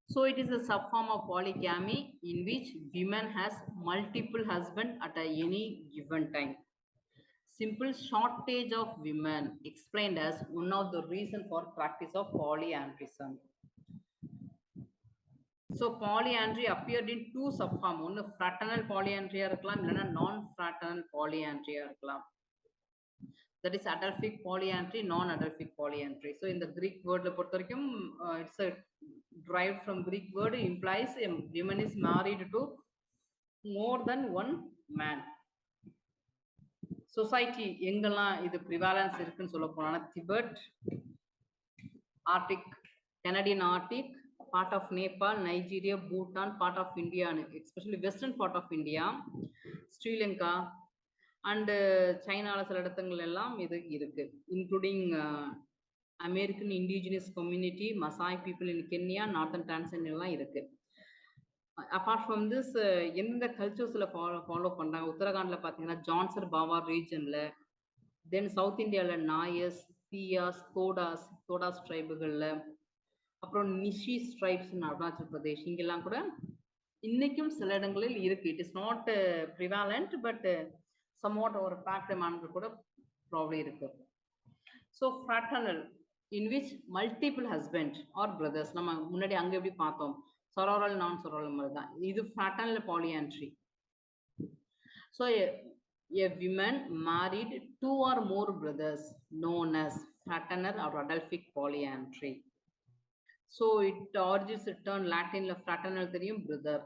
So it is a subform of polygamy in which women has multiple husbands at any given time. Simple shortage of women explained as one of the reason for practice of polyandrism. So polyandry appeared in two subform. ஒன்னு fraternal polyandry இருக்கலாம், இல்லைன்னா non-fraternal polyandry இருக்கலாம். That is adelphic polyandry, non-adelphic polyandry. So in the Greek word பொறுத்த வரைக்கும் it's a derived from Greek word, implies a woman is married to more than one man. Society எங்கெல்லாம் இது prevalence இருக்குன்னு சொல்ல போனா Tibet, Arctic, Canadian Arctic, part of Nepal, Nigeria, Bhutan, part of India, especially western part of India, Sri Lanka and China சில இடங்கள் எல்லாம் இது இருக்கு, including American indigenous community, Maasai people in Kenya, northern Tanzania எல்லாம் இருக்கு. Apart from this, எந்த கல்ச்சர்ஸ்ல follow பண்றாங்க, உத்தரகாண்ட்ல பாத்தீங்கன்னா ஜான்சர் பாவா ரீஜன்ல, தென் சவுத் இந்தியால நாயஸ், தியாஸ், தோடாஸ் ட்ரைபுகள்ல, அப்புறம் நிஷி ட்ரைப்ஸ் அருணாச்சல் பிரதேஷ், இங்கெல்லாம் கூட இன்னைக்கும் சில இடங்களில் இருக்கு. It is not prevalent but somewhat ஒரு ஃபேக்ட் மேனர் கூட ப்ராப்ளம் இருக்கு. So fraternal in which multiple husband are brothers, நம்ம முன்னாடி அங்கே எப்படி பார்த்தோம், சரோரல் நான் சரோரல் மாதிரி தான் இது fraternal polyandry. So a woman married two or more brothers known as fraternal or adelphic polyandry. So it origins turn Latinல fraternal தெரியும், brother.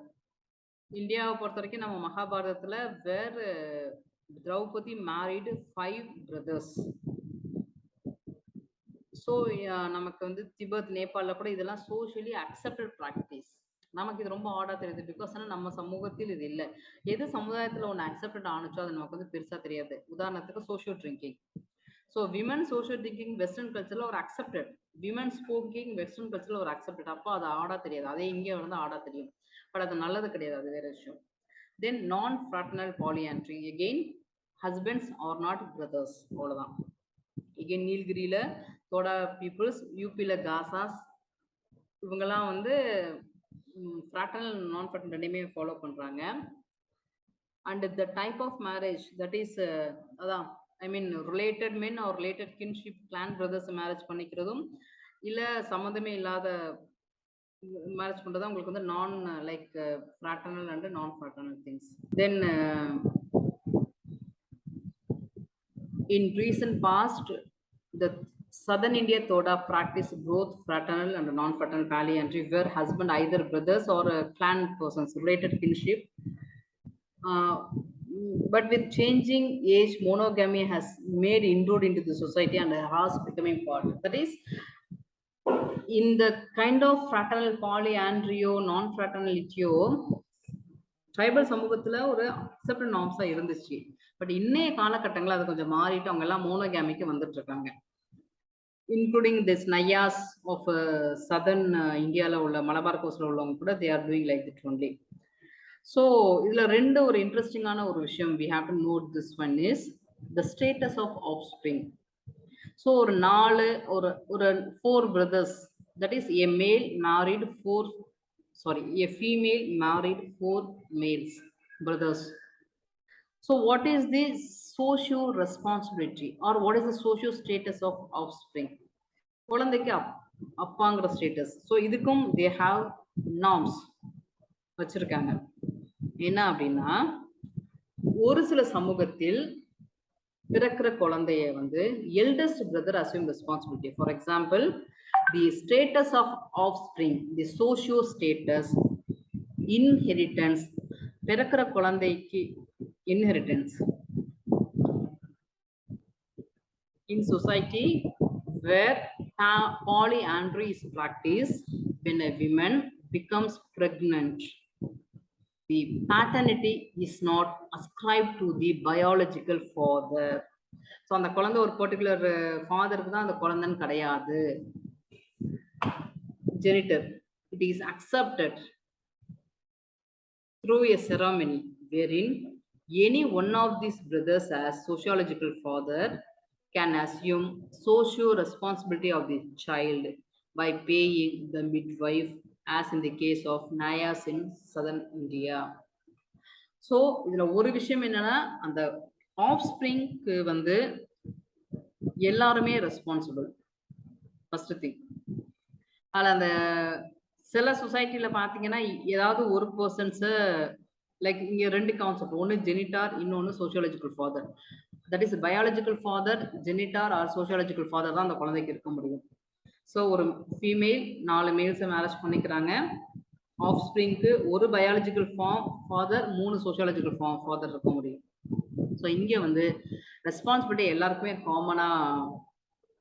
இந்தியாவை பொறுத்த வரைக்கும் நம்ம மகாபாரதத்துல வேர் திரௌபதி married 5 brothers. ஸோ நமக்கு வந்து திபெத், நேபாளில் கூட இதெல்லாம் சோஷியலி அக்செப்டட் ப்ராக்டிஸ். நமக்கு இது ரொம்ப ஆர்டா தெரியுது, பிகாஸ் ஆனால் நம்ம சமூகத்தில் இது இல்லை. எது சமுதாயத்தில் ஒன்று அக்செப்டட் ஆனிச்சோ அது நமக்கு வந்து பெருசாக தெரியாது. உதாரணத்துக்கு social drinking. So women social drinking western கல்ச்சரில் ஒரு அக்செப்டட், விமன் ஸ்மோக்கிங் வெஸ்டர்ன் கல்ச்சரில் ஒரு அக்செப்டட். அப்போ அது ஆடா தெரியாது, அதே இங்கே வந்து ஆடா தெரியும், பட் அது நல்லது கிடையாது, அது வேற விஷயம். Then non fraternal polyandry, again husbands are not brothers, அவ்வளோதான். எகெயின் நீல்கிரியில தோடா பீப்புள்ஸ், யூபியில் காசாஸ், இவங்கெல்லாம் வந்து ஃப்ராட்டர்னல் நான் ஃப்ராட்டர்னல் ரெண்டுமே ஃபாலோ பண்ணுறாங்க. And the type of marriage that is அதான் I mean related men are related kinship clan brothers marriage பண்ணிக்கிறதும் இல்லை சம்மந்தமே இல்லாத மேரேஜ் பண்ணுறதா உங்களுக்கு வந்து நான் like fraternal and non fraternal things. Then in recent past the southern India Toda practice both fraternal and non-fraternal polyandry, where husband either brothers or clan persons, related kinship. But with changing age, monogamy has made inroad into the society and has becoming part. That is, in the kind of fraternal polyandry, non-fraternality, tribal சமூகத்துல ஒரு accepted நார்ம்ஸா இருந்துச்சு. But இன்னைய காலகட்டங்களில் அது கொஞ்சம் மாறிட்டு அவங்க எல்லாம் மோனோகாமிக்கு வந்துட்டு இருக்காங்க. Including this Nayars of southern இந்தியாவில் உள்ள மலபார் கோஸ்ட்ல உள்ளவங்க கூட they are doing like that only. So இதில் ரெண்டு ஒரு இன்ட்ரெஸ்டிங்கான ஒரு விஷயம் we have to note this one is the status of offspring. So ஒரு 4 brothers, that is a female married 4 males brothers. So what is the socio responsibility or what is the socio status of offspring? குழந்தைக்கு அப்பாங்கிற status. So இதுக்கும் they have norms வச்சிருக்காங்க. என்ன அப்படின்னா, ஒரு சில சமூகத்தில் பிறக்கிற குழந்தைய வந்து eldest brother assume responsibility. For example, the status of offspring, the socio status, inheritance, பிறக்கிற குழந்தைக்கு inheritance in society where polyandry is practiced. When a woman becomes pregnant, the paternity is not ascribed to the biological father. So அந்த குழந்தை ஒரு particular ஃபாதருக்கு தான் அந்த குழந்தைன்னு கிடையாது. Genitor, it is accepted through a ceremony wherein any one of these brothers as sociological father can assume socio responsibility of the child by paying the midwife, as in the case of Nayas in southern India. So இதுல ஒரு விஷயம் என்னன்னா, அந்த ஆஃப்ஸ்பிரிங்க்கு வந்து எல்லாருமே responsible. First thing. அதில் அந்த சில சொசைட்டில பார்த்தீங்கன்னா ஏதாவது ஒரு பர்சன்ஸை லைக் இங்கே ரெண்டு கான்செப்ட், ஒன்று ஜெனிட்டார், இன்னொன்று sociological father. That is biological father, genitor or sociological father தான் அந்த குழந்தைக்கு இருக்க முடியும். ஸோ ஒரு ஃபீமேல் 4 மேல்ஸை மேரேஜ் பண்ணிக்கிறாங்க. ஆஃப் ஸ்ப்ரிங்க்கு ஒரு பயாலஜிக்கல் ஃபாதர், 3 சோசியாலஜிக்கல் ஃபாதர் இருக்க முடியும். ஸோ இங்கே வந்து ரெஸ்பான்சிபிலிட்டி எல்லாருக்குமே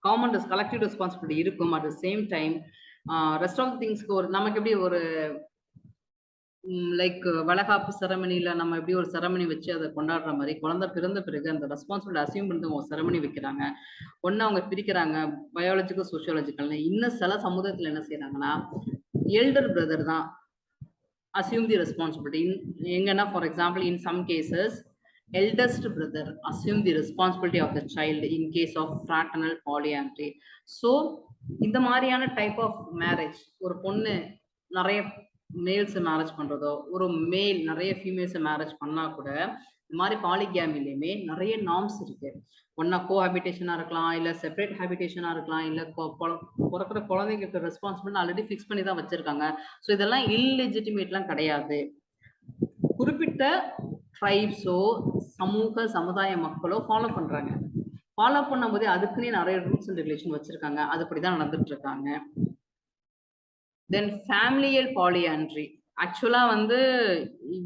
காமன் கலெக்டிவ் ரெஸ்பான்சிபிலிட்டி இருக்கும். At the same time rest of திங்ஸ்க்கு ஒரு நமக்கு எப்படி ஒரு லைக் வளகாப்பு செரமனியில நம்ம எப்படி ஒரு செரமனி வச்சு அதை கொண்டாடுற மாதிரி குழந்தை பிறந்த பிறகு அந்த ரெஸ்பான்சிபிலிட்டி அசியூம் பண்ணி அவங்க செரமனி வைக்கிறாங்க. ஒன்று அவங்க பிரிக்கிறாங்க பயாலஜிக்கல் சோசியாலஜிக்கல்னு. இன்னும் சில சமுதாயத்தில் என்ன செய்யறாங்கன்னா எல்டர் பிரதர் தான் assume the responsibility. எங்கன்னா for example in some cases eldest brother assume the responsibility of the child in case of fraternal polyandry. So இந்த மாதிரியான டைப் ஆஃப் மேரேஜ், ஒரு பொண்ணு நிறைய மேல்ஸை மேரேஜ் பண்றதோ, ஒரு மேல் நிறைய ஃபீமேல்ஸை மேரேஜ் பண்ணா கூட இந்த மாதிரி பாலிகேமிலையுமே நிறைய நார்ம்ஸ் இருக்கு. ஒன்னா கோஹாபிட்டேஷனா இருக்கலாம், இல்ல செப்பரேட் ஹாபிட்டேஷனா இருக்கலாம், இல்ல பிறக்கிற குழந்தைங்களுக்கு ரெஸ்பான்சிபிள் ஆல்ரெடி ஃபிக்ஸ் பண்ணி தான் வச்சிருக்காங்க. ஸோ இதெல்லாம் இல்லெஜிட்டிமேட்லாம் கிடையாது. குறிப்பிட்ட ட்ரைப்ஸோ சமுதாய மக்களோ ஃபாலோ பண்றாங்க. ஃபாலோ பண்ணும்போது அதுக்குன்னே நிறைய ரூல்ஸ் அண்ட் ரெகுலேஷன் வச்சிருக்காங்க. அதுபடிதான் நடந்துட்டு இருக்காங்க. தென் ஃபேமிலியல் பாலியாண்ட்ரி ஆக்சுவலா வந்து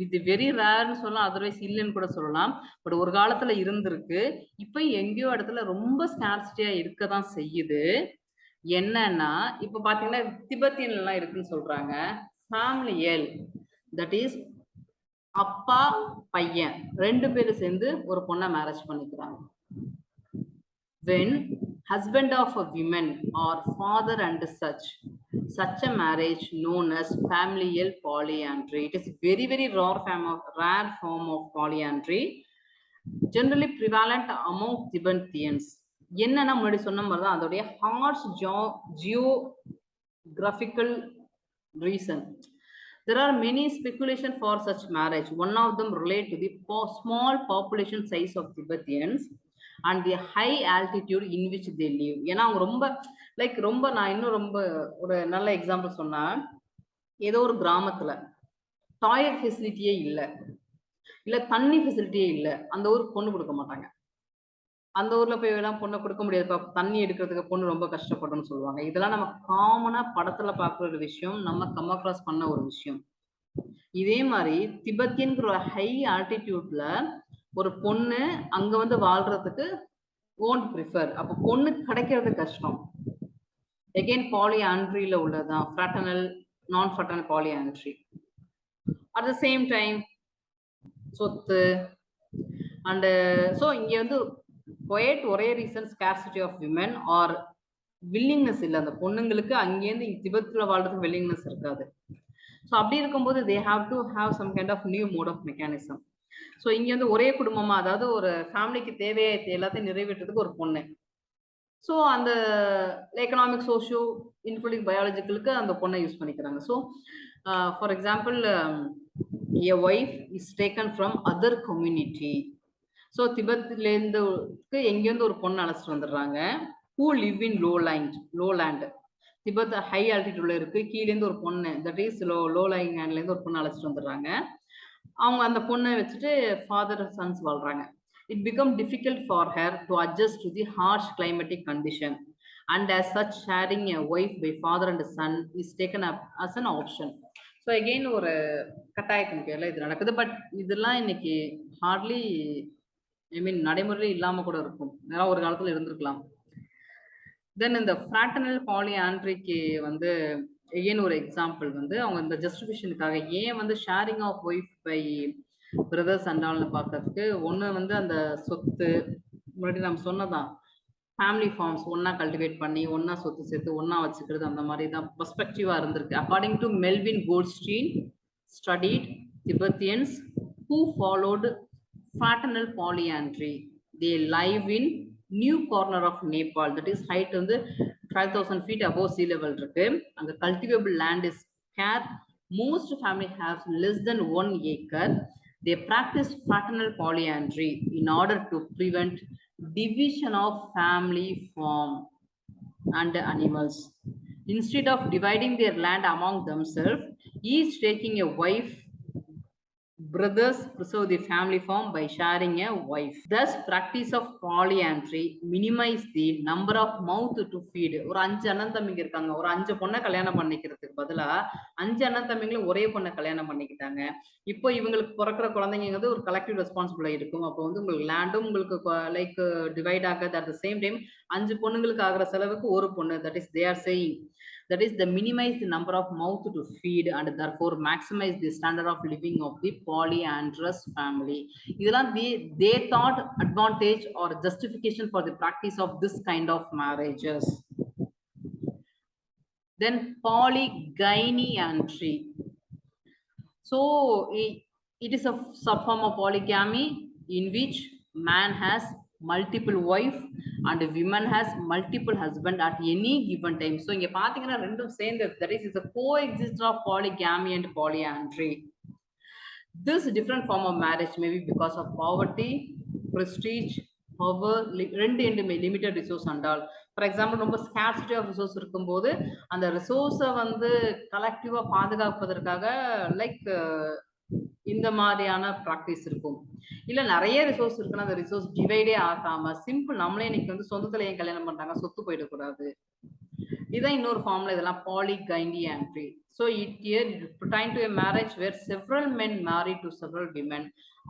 இது வெரி ரேர்னு சொல்லலாம், அதர்வைஸ் இல்லைன்னு கூட சொல்லலாம். பட் ஒரு காலத்துல இருந்திருக்கு. இப்ப எங்கேயோ இடத்துல ரொம்ப ஸ்கார்சிட்டியா இருக்கதான் செய்யுது. என்னன்னா இப்ப பாத்தீங்கன்னா திபெத்தியன்ல எல்லாம் இருக்குன்னு சொல்றாங்க. ஃபேமிலியல் தட் இஸ் அப்பா பையன் 2 பேரும் சேர்ந்து ஒரு பொண்ணை மேரேஜ் பண்ணிக்கிறாங்க. when husband of a woman or father and such a marriage known as familial polyandry. It is very rare form of polyandry, generally prevalent among Tibetans. என்னன்னா முன்னாடி சொன்ன மாதிரி தான் அதோடைய harsh geographical reason. There are many speculation for such marriage. One of them relate to the small population size of Tibetans and the high altitude in which they live. ஏன்னா அவங்க ரொம்ப like நான் இன்னும் ரொம்ப ஒரு நல்ல எக்ஸாம்பிள் சொன்னா, ஏதோ ஒரு கிராமத்துல டாய்லெட் ஃபெசிலிட்டியே இல்ல தண்ணி ஃபெசிலிட்டியே இல்ல, அந்த ஊருக்கு பொண்ணு கொடுக்க மாட்டாங்க. அந்த ஊர்ல போய் எல்லாம் பொண்ணை கொடுக்க முடியாது, தண்ணி எடுக்கிறதுக்கு பொண்ணு ரொம்ப கஷ்டப்படும் சொல்லுவாங்க. இதெல்லாம் நம்ம காமனா படத்துல பார்க்குற ஒரு விஷயம், நம்ம கம் அக்ராஸ் பண்ண ஒரு விஷயம். இதே மாதிரி திபெத்தியன்கிற ஒரு ஹை ஆல்டிடியூட்ல ஒரு பொண்ணு அங்க வந்து வாழ்றதுக்கு won't prefer. அப்ப பொண்ணு கிடைக்கிறது கஷ்டம். again polyandryல உள்ளதான் fraternal non fraternal polyandry. at the same time சொத்து and so இங்க வந்து quite ஒரே reason scarcity of women or willingness இல்ல, அந்த பொண்ணுங்களுக்கு அங்கேருந்து திபெத்ல வாழ்றதுக்கு willingness இருக்காது. ஸோ அப்படி இருக்கும்போது they have to have some kind of new mode of mechanism. So இங்க வந்து ஒரே குடும்பமா, அதாவது ஒரு ஃபேமிலிக்கு தேவையை எல்லாத்தையும் நிறைவேற்றுறதுக்கு ஒரு பொண்ணு. ஸோ அந்த எக்கனாமிக் சோஷியோ இன்க்ளூடிங் பயாலஜிக்கலுக்கு அந்த பொண்ணை யூஸ் பண்ணிக்கிறாங்க. So for example a wife is taken from other community. So திபெத்லேருந்து எங்கேருந்து ஒரு பொண்ணு அழைச்சிட்டு வந்துடுறாங்க. who live in lowland. Tibet high ஆல்டிடியூட்ல இருக்கு, கீழேருந்து ஒரு பொண்ணு தட் இஸ் லோ லைங் ஹேண்ட்லேருந்து ஒரு பொண்ணு அழைச்சிட்டு வந்துடுறாங்க. அவங்க அந்த பொண்ணை வச்சுட்டு ஃபாதர் சன்ஸ் வாழ்றாங்க. it becomes difficult for her to adjust to the harsh climatic condition, and as such sharing a wife by father and son is taken up as an option. So again ஒரு கட்டாயத்தின் பேர்ல இது நடக்குது. But இதெல்லாம் இன்னைக்கு Hartley நடைமுறையில இல்லாம கூட இருக்கும், இதெல்லாம் ஒரு காலத்துல இருந்திருக்கலாம். தென் இந்த ஃப்ராட்டர்னல் பாலிஆண்ட்ரிக்கு வந்து எகெயின் ஒரு எக்ஸாம்பிள் வந்து அவங்க இந்த ஜஸ்டிஃபிகேஷனுக்காக ஏன் வந்து sharing of wife by brothers and ஆல்னு பார்க்கறதுக்கு ஒன்று வந்து அந்த சொத்து முன்னாடி நம்ம சொன்னதான் ஃபேமிலி ஃபார்ம்ஸ் ஒன்னா கல்டிவேட் பண்ணி ஒன்னா சொத்து சேர்த்து ஒன்னா வச்சுக்கிறது அந்த மாதிரி தான் பெர்ஸ்பெக்டிவா இருந்திருக்கு. According to Melvin Goldstein studied Tibetans who followed fraternal polyandry. They live in new corner of Nepal, that is height வந்து 12,000 feet above sea level இருக்கு. அங்க cultivable land is scarce. Most family have less than 1 acre. They practice fraternal polyandry in order to prevent division of family farm and animals. Instead of dividing their land among themselves, each taking a wife, brothers preserve the family farm by sharing a wife. Thus, practice of polyandry minimize the number of mouth to feed. ஒரு 5 அண்ணன் தம்பிங்க இருக்காங்க, ஒரு 5 பொண்ணை கல்யாணம் பண்ணிக்கிறதுக்கு பதிலா 5 அண்ணன் தம்பிங்களும் ஒரே பொண்ணை கல்யாணம் பண்ணிக்கிட்டாங்க. இப்போ இவங்களுக்கு பிறக்கிற குழந்தைங்கிறது ஒரு கலெக்டிவ் ரெஸ்பான்சிபிலிட்டி இருக்கும். அப்போ வந்து உங்களுக்கு லேண்டும் உங்களுக்கு லைக் டிவைட் ஆகாது. அட் த சேம் டைம் 5 பொண்ணுங்களுக்கு ஆகிற செலவுக்கு ஒரு பொண்ணு, that is they are saying, that is the minimize the number of mouth to feed and therefore maximize the standard of living of the polyandrous family. இதெல்லாம் they thought advantage or justification for the practice of this kind of marriages. Then polygynandry. So it is a subform of polygamy in which man has multiple wife and women has multiple husband at any given time. So இங்க பாத்தீங்கன்னா ரெண்டும் சேர்ந்து, that is a coexistence of polygamy and polyandry. This different form of marriage may be because of poverty, prestige, power, limited resource and all. For example, ரொம்ப scarcity of resource இருக்கும்போது அந்த ரிசோர்ஸை வந்து கலெக்டிவா பாதுகாப்பதற்காக like இந்த மாதிரியான ப்ராக்டிஸ் இருக்கும். இல்ல நிறைய ரிசோர்ஸ் இருக்குன்னா அந்த ரிசோர்ஸ் டிவைடே ஆகாம சிம்பிள் நம்மளே இன்னைக்கு வந்து சொந்தத்துல ஏன் கல்யாணம் பண்றாங்க, சொத்து போயிடக்கூடாது. இதுதான் இன்னொரு ஃபார்ம்ல இதெல்லாம் polygynandry. So it here pertain to a marriage where several men marry to several women,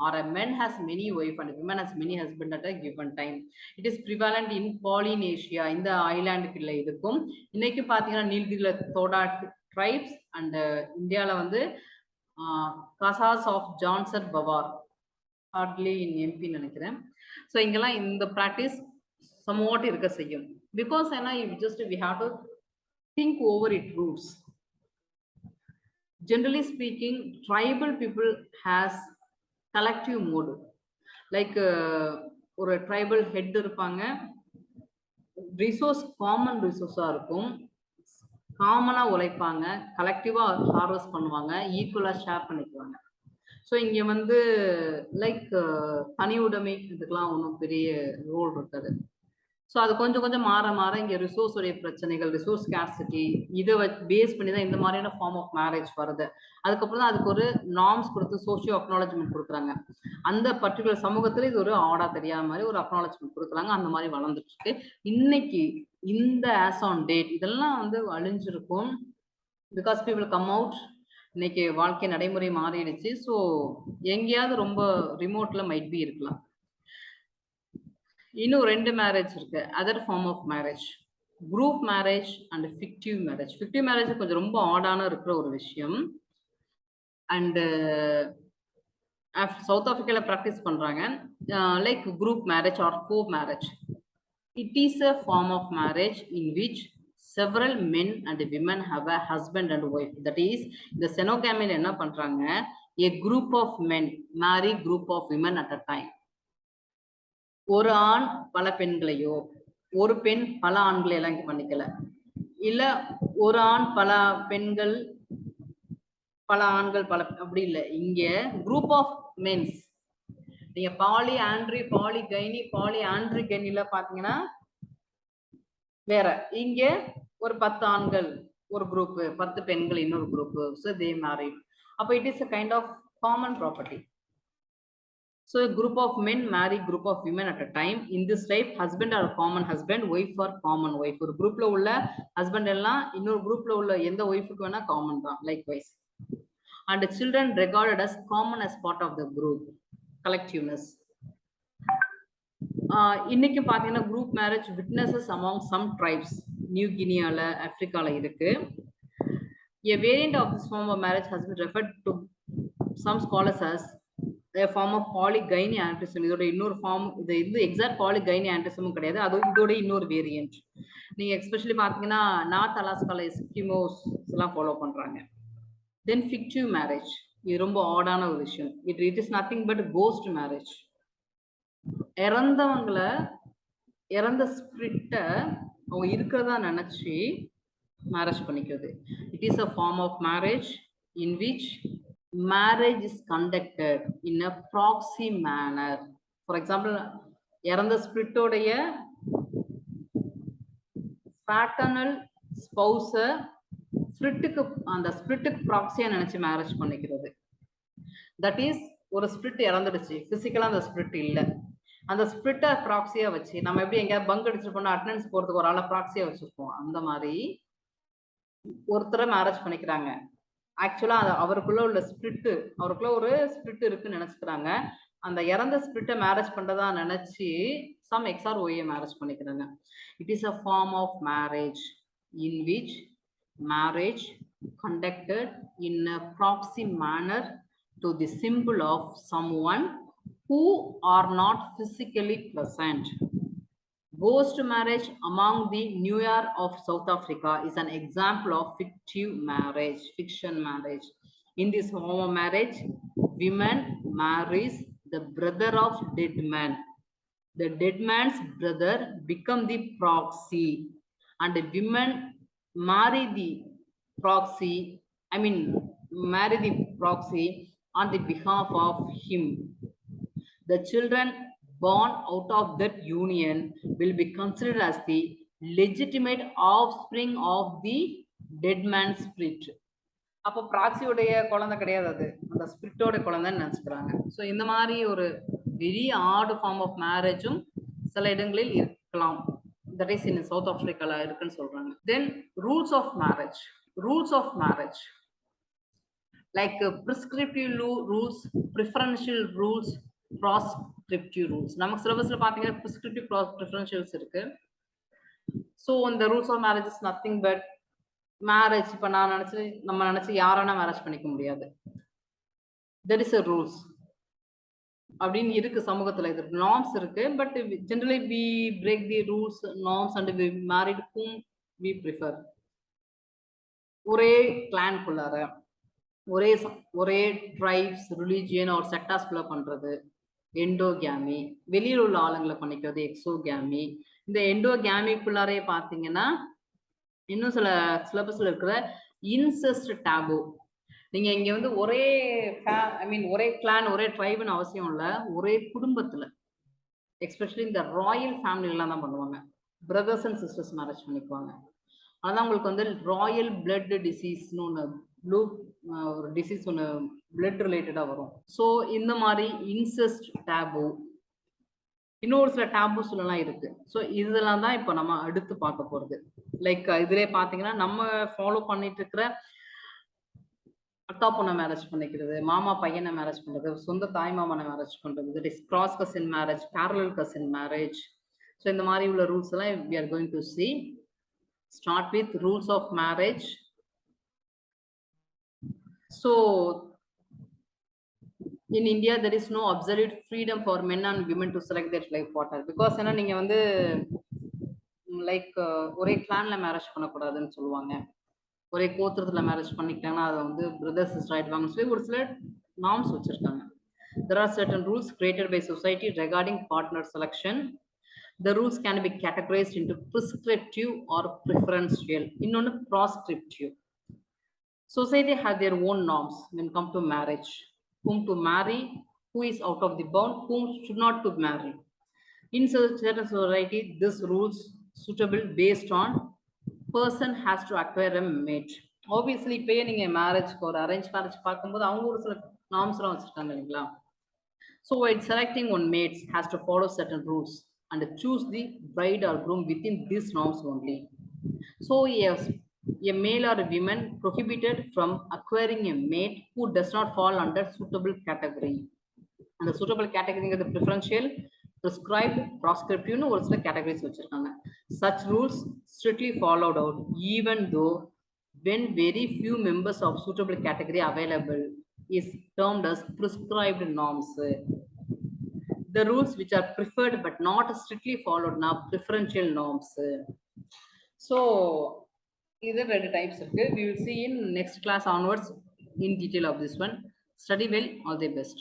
or a man has many wife and a woman has many husband at a given time. It is prevalent in Polynesia, இந்த ஐலாண்டுக்குள்ள இருக்கும். இன்னைக்கு பாத்தீங்கன்னா நீல்கிரில தோடா tribes and இந்தியால வந்து Khasas of Jaunsar Bawar hardly in MP நினைக்கிறேன். So இங்கெல்லாம் இந்த practice somewhat இருக்க செய்யும். பிகாஸ் ஏன்னா just we have to think over it roots. Generally speaking tribal people has collective mode. Like ஒரு ட்ரைபல் ஹெட் இருப்பாங்க, ரிசோர்ஸ் காமன் ரிசோர்ஸாக இருக்கும், காமனா உழைப்பாங்க, கலெக்டிவா ஹார்வெஸ்ட் பண்ணுவாங்க, ஈக்குவலா ஷேர் பண்ணிக்குவாங்க. ஸோ இங்க வந்து லைக் தனி உடைமை இதுக்கெல்லாம் ஒன்றும் பெரிய ரோல் இருக்காது. ஸோ அது கொஞ்சம் கொஞ்சம் மாற மாற இங்க ரிசோர்ஸ் உடைய பிரச்சனைகள், ரிசோர்ஸ் ஸ்கார்சிட்டி, இதை பேஸ் பண்ணி தான் இந்த மாதிரியான ஃபார்ம் ஆஃப் மேரேஜ் வருது. அதுக்கப்புறம் தான் அதுக்கு ஒரு நார்ம்ஸ் கொடுத்து சோஷியோ அக்னாலஜ்மெண்ட் கொடுக்குறாங்க. அந்த பர்டிகுலர் சமூகத்துல இது ஒரு ஆடா தெரியாத மாதிரி ஒரு அக்னாலஜ்மெண்ட் கொடுக்குறாங்க. அந்த மாதிரி வளர்ந்துட்டு இருக்கு. இன்னைக்கு இந்த ஆஸ் ஆன் டேட் இதெல்லாம் வந்து அழிஞ்சிருக்கும். Because people come out. இன்னைக்கு வாழ்க்கை நடைமுறை மாறிடுச்சு. ஸோ எங்கேயாவது ரொம்ப ரிமோட்ல மைட் பி இருக்கலாம். இன்னும் 2 மேரேஜ் இருக்கு. Other form of marriage, group marriage and fictive marriage. Fictive marriage கொஞ்சம் ரொம்ப ஆடான இருக்கிற ஒரு விஷயம். அண்ட் சவுத் ஆப்பிரிக்கால ப்ராக்டிஸ் பண்றாங்க like group marriage or co marriage. It is a form of marriage in which several men and women have a husband and wife. That is, the xenogamy என்ன பண்றாங்க, a group of men marry group of women at a time. ஒரு ஆண் பல பெண்களையோ, ஒரு பெண் பல ஆண்களை எல்லாம் இங்க பண்ணிக்கல, இல்ல ஒரு ஆண் பல பெண்கள் பல ஆண்கள் பல, அப்படி இல்லை. இங்க குரூப் ஆஃப் மென்ஸ். நீங்க பாலிஆண்ட்ரி, பாலிகைனி, பாலிஆண்ட்ரிகைனில பாத்தீங்கன்னா வேற. இங்க ஒரு 10 ஆண்கள் ஒரு குரூப், 10 பெண்கள் இன்னொரு குரூப். So they married. அப்ப it is a kind of common property. So a group of men marry group of women at a time. In this type, husband or common husband, wife or common wife. ஒரு குரூப்ல உள்ள husband எல்லாம் இன்னொரு குரூப்ல உள்ள எந்த ஒய்ஃபுக்கு வேணா காமன் தான், likewise. And the children regarded as common as part of the group, collectiveness. இன்னைக்கு பாத்தீங்கன்னா group marriage witnesses among some tribes, New கினியால, ஆப்பிரிக்கால இருக்கு. A variant of this form of marriage has been referred to some scholars as a form of polygyny antrism. இதோட இன்னொரு form, இது exact polygyny antrism கிடையாது, அது இதோட இன்னொரு வேரியன்ட். நீங்க எஸ்பெஷலி பாத்தீங்கன்னா நார்த் அலாஸ்கால எஸ்கிமோஸ் எல்லாம் ஃபாலோ பண்றாங்க. Then fictive marriage, இது ரொம்ப ஆடான ஒரு விஷயம். It is nothing but ghost marriage. இறந்த ஸ்பிரிட்ட அவங்க இருக்கிறதா நினைச்சு மேரேஜ் பண்ணிக்கிறது. It is a form of marriage in which marriage is conducted in a proxy manner. For example, இறந்த ஸ்பிரிட்டோடைய fraternal spouse ஸ்பிரிட்டுக்கு, அந்த ஸ்பிரிட்டுக்கு ப்ராக்சியா நினைச்சு மேரேஜ் பண்ணிக்கிறது. தட் இஸ், ஒரு ஸ்பிரிட் இறந்துடுச்சு, பிசிக்கலா அந்த ஸ்பிரிட் இல்லை, அந்த ஸ்பிரிட்டை ப்ராக்சியா வச்சு நம்ம எப்படி எங்கேயாவது பங்க் அடிச்சிருப்போம்னா அட்டெண்டன்ஸ் போறதுக்கு ஒரு ஆளை ப்ராக்சியா வச்சிருப்போம், அந்த மாதிரி ஒருத்தரை மேரேஜ் பண்ணிக்கிறாங்க. ஆக்சுவலா அவருக்குள்ள உள்ள ஸ்பிரிட், அவருக்குள்ள ஒரு ஸ்பிரிட் இருக்குன்னு நினைச்சுக்கிறாங்க. அந்த இறந்த ஸ்பிரிட்டை மேரேஜ் பண்றதா நினைச்சு சம் எக்ஸ் ஆர் ஒய்யை மேரேஜ் பண்ணிக்கிறாங்க. It is a form of marriage in which marriage conducted in a proxy manner to the symbol of someone who are not physically present. Ghost marriage among the New Year of South Africa is an example of fictive marriage, fiction marriage. In this form of marriage, women marries the brother of dead man. The dead man's brother become the proxy, and the women marry the proxy on the behalf of him. The children born out of that union will be considered as the legitimate offspring of the dead man's spirit. அப்போ ப்ராக்சியோடைய குழந்தை கிடையாது, அது அந்த ஸ்பிரிட்டோட குழந்தைன்னு நினைச்சுக்கிறாங்க. So இந்த மாதிரி ஒரு very odd form of மேரேஜும் சில இடங்களில் இருக்கலாம். That is in South Africa இருக்குன்னு சொல்றாங்க. Then rules of marriage like prescriptive rules, preferential rules, proscriptive rules. நமக்கு சிலபஸ்ல பாத்தீங்கன்னா prescriptive, preferentials இருக்கு. So the rules of marriage is nothing but marriage இப்ப நம்ம நினைச்சு யாரானா மேரேஜ் பண்ணிக்க முடியாது. There is a rules அப்படின்னு இருக்கு சமூகத்துல, இது நார்ம்ஸ் இருக்கு. But generally we break the rules, norms and we married whom we prefer. ஒரே கிளான்குள்ளார ஒரே ட்ரைப்ஸ், ரிலிஜியன் ஒரு செக்டாஸ்குள்ள பண்றது எண்டோகேமி, வெளியில் உள்ள ஆளுங்களை பண்ணிக்கிறது எக்ஸோகேமி. இந்த எண்டோகேமிக்குள்ளாரே பாத்தீங்கன்னா இன்னும் சில சிலபஸ்ல இருக்கிற இன்செஸ்ட் டாபு. நீங்க இங்க வந்து ஒரே கிளான், ஒரே ட்ரைப்னு அவசியம் இல்லை, ஒரே குடும்பத்துல எஸ்பெஷலி இந்த ராயல் ஃபேமிலிலாம் தான் பண்ணுவாங்க. பிரதர்ஸ் அண்ட் சிஸ்டர்ஸ் மேரேஜ் பண்ணிக்குவாங்க. அதான் உங்களுக்கு வந்து ராயல் பிளட் டிசீஸ்னு ஒன்று, ஒரு டிசீஸ் ஒன்று பிளட் ரிலேட்டடா வரும். ஸோ இந்த மாதிரி இன்செஸ்ட் டேபு, இன்னொரு சில டேபூஸ் எல்லாம் இருக்கு. ஸோ இதெல்லாம் தான் இப்போ நம்ம அடுத்து பார்க்க போறது. லைக் இதுல பாத்தீங்கன்னா நம்ம ஃபாலோ பண்ணிட்டு இருக்கிற அக்கா பொண்ணை மேரேஜ் பண்ணிக்கிறது, மாமா பையனை மேரேஜ் பண்றது, சொந்த தாய் மாமனை மேரேஜ் பண்றது, that is cross cousin marriage, parallel cousin marriage. So இந்த மாதிரி உள்ள ரூல்ஸ் எல்லாம் we are going to see. Start with rules of marriage. So in India there is no absolute freedom for men and women to select their life partner, because ஏன்னா நீங்க வந்து like ஒரே கிளான்ல marriage பண்ணக்கூடாதுன்னு சொல்லுவாங்க. ஒரே கோத்திரத்துல marriage பண்ணிக்கிட்டாங்கன்னா அதை வந்து brothers sister ஆயிடுவாங்கன்னு சொல்லி ஒரு சில நார்ம்ஸ் வச்சிருக்காங்க. There are certain rules created by society regarding partner selection. The rules can be categorized into prescriptive or preferential. Innொன்னு proscriptive. Society has their own norms when come to marriage. Whom to marry, who is out of the bound, whom should not to marry. In certain society, this rules suitable based on person has to acquire a mate. Obviously இப்பயே நீங்க marriage ஒரு arrange marriage பார்க்கும்போது அவங்க ஒரு சில norms எல்லாம் வச்சிருக்காங்க இல்லைங்களா. So while selecting one mate has to follow certain rules and choose the bride or groom within these norms only. So yes, a male or a woman prohibited from acquiring a mate who does not fall under suitable category. அந்த suitable கேட்டகரிங்கிறது preferential, prescribed, ப்ராஸ்கிரிப்டிவ்னு ஒரு சில categories வச்சிருக்காங்க. Such rules strictly followed out even though when very few members of suitable category available is termed as prescribed norms. The rules which are preferred but not strictly followed now preferential norms. So either ரெண்டு types இருக்கு. We will see in next class onwards in detail of this one. Study well, all the best.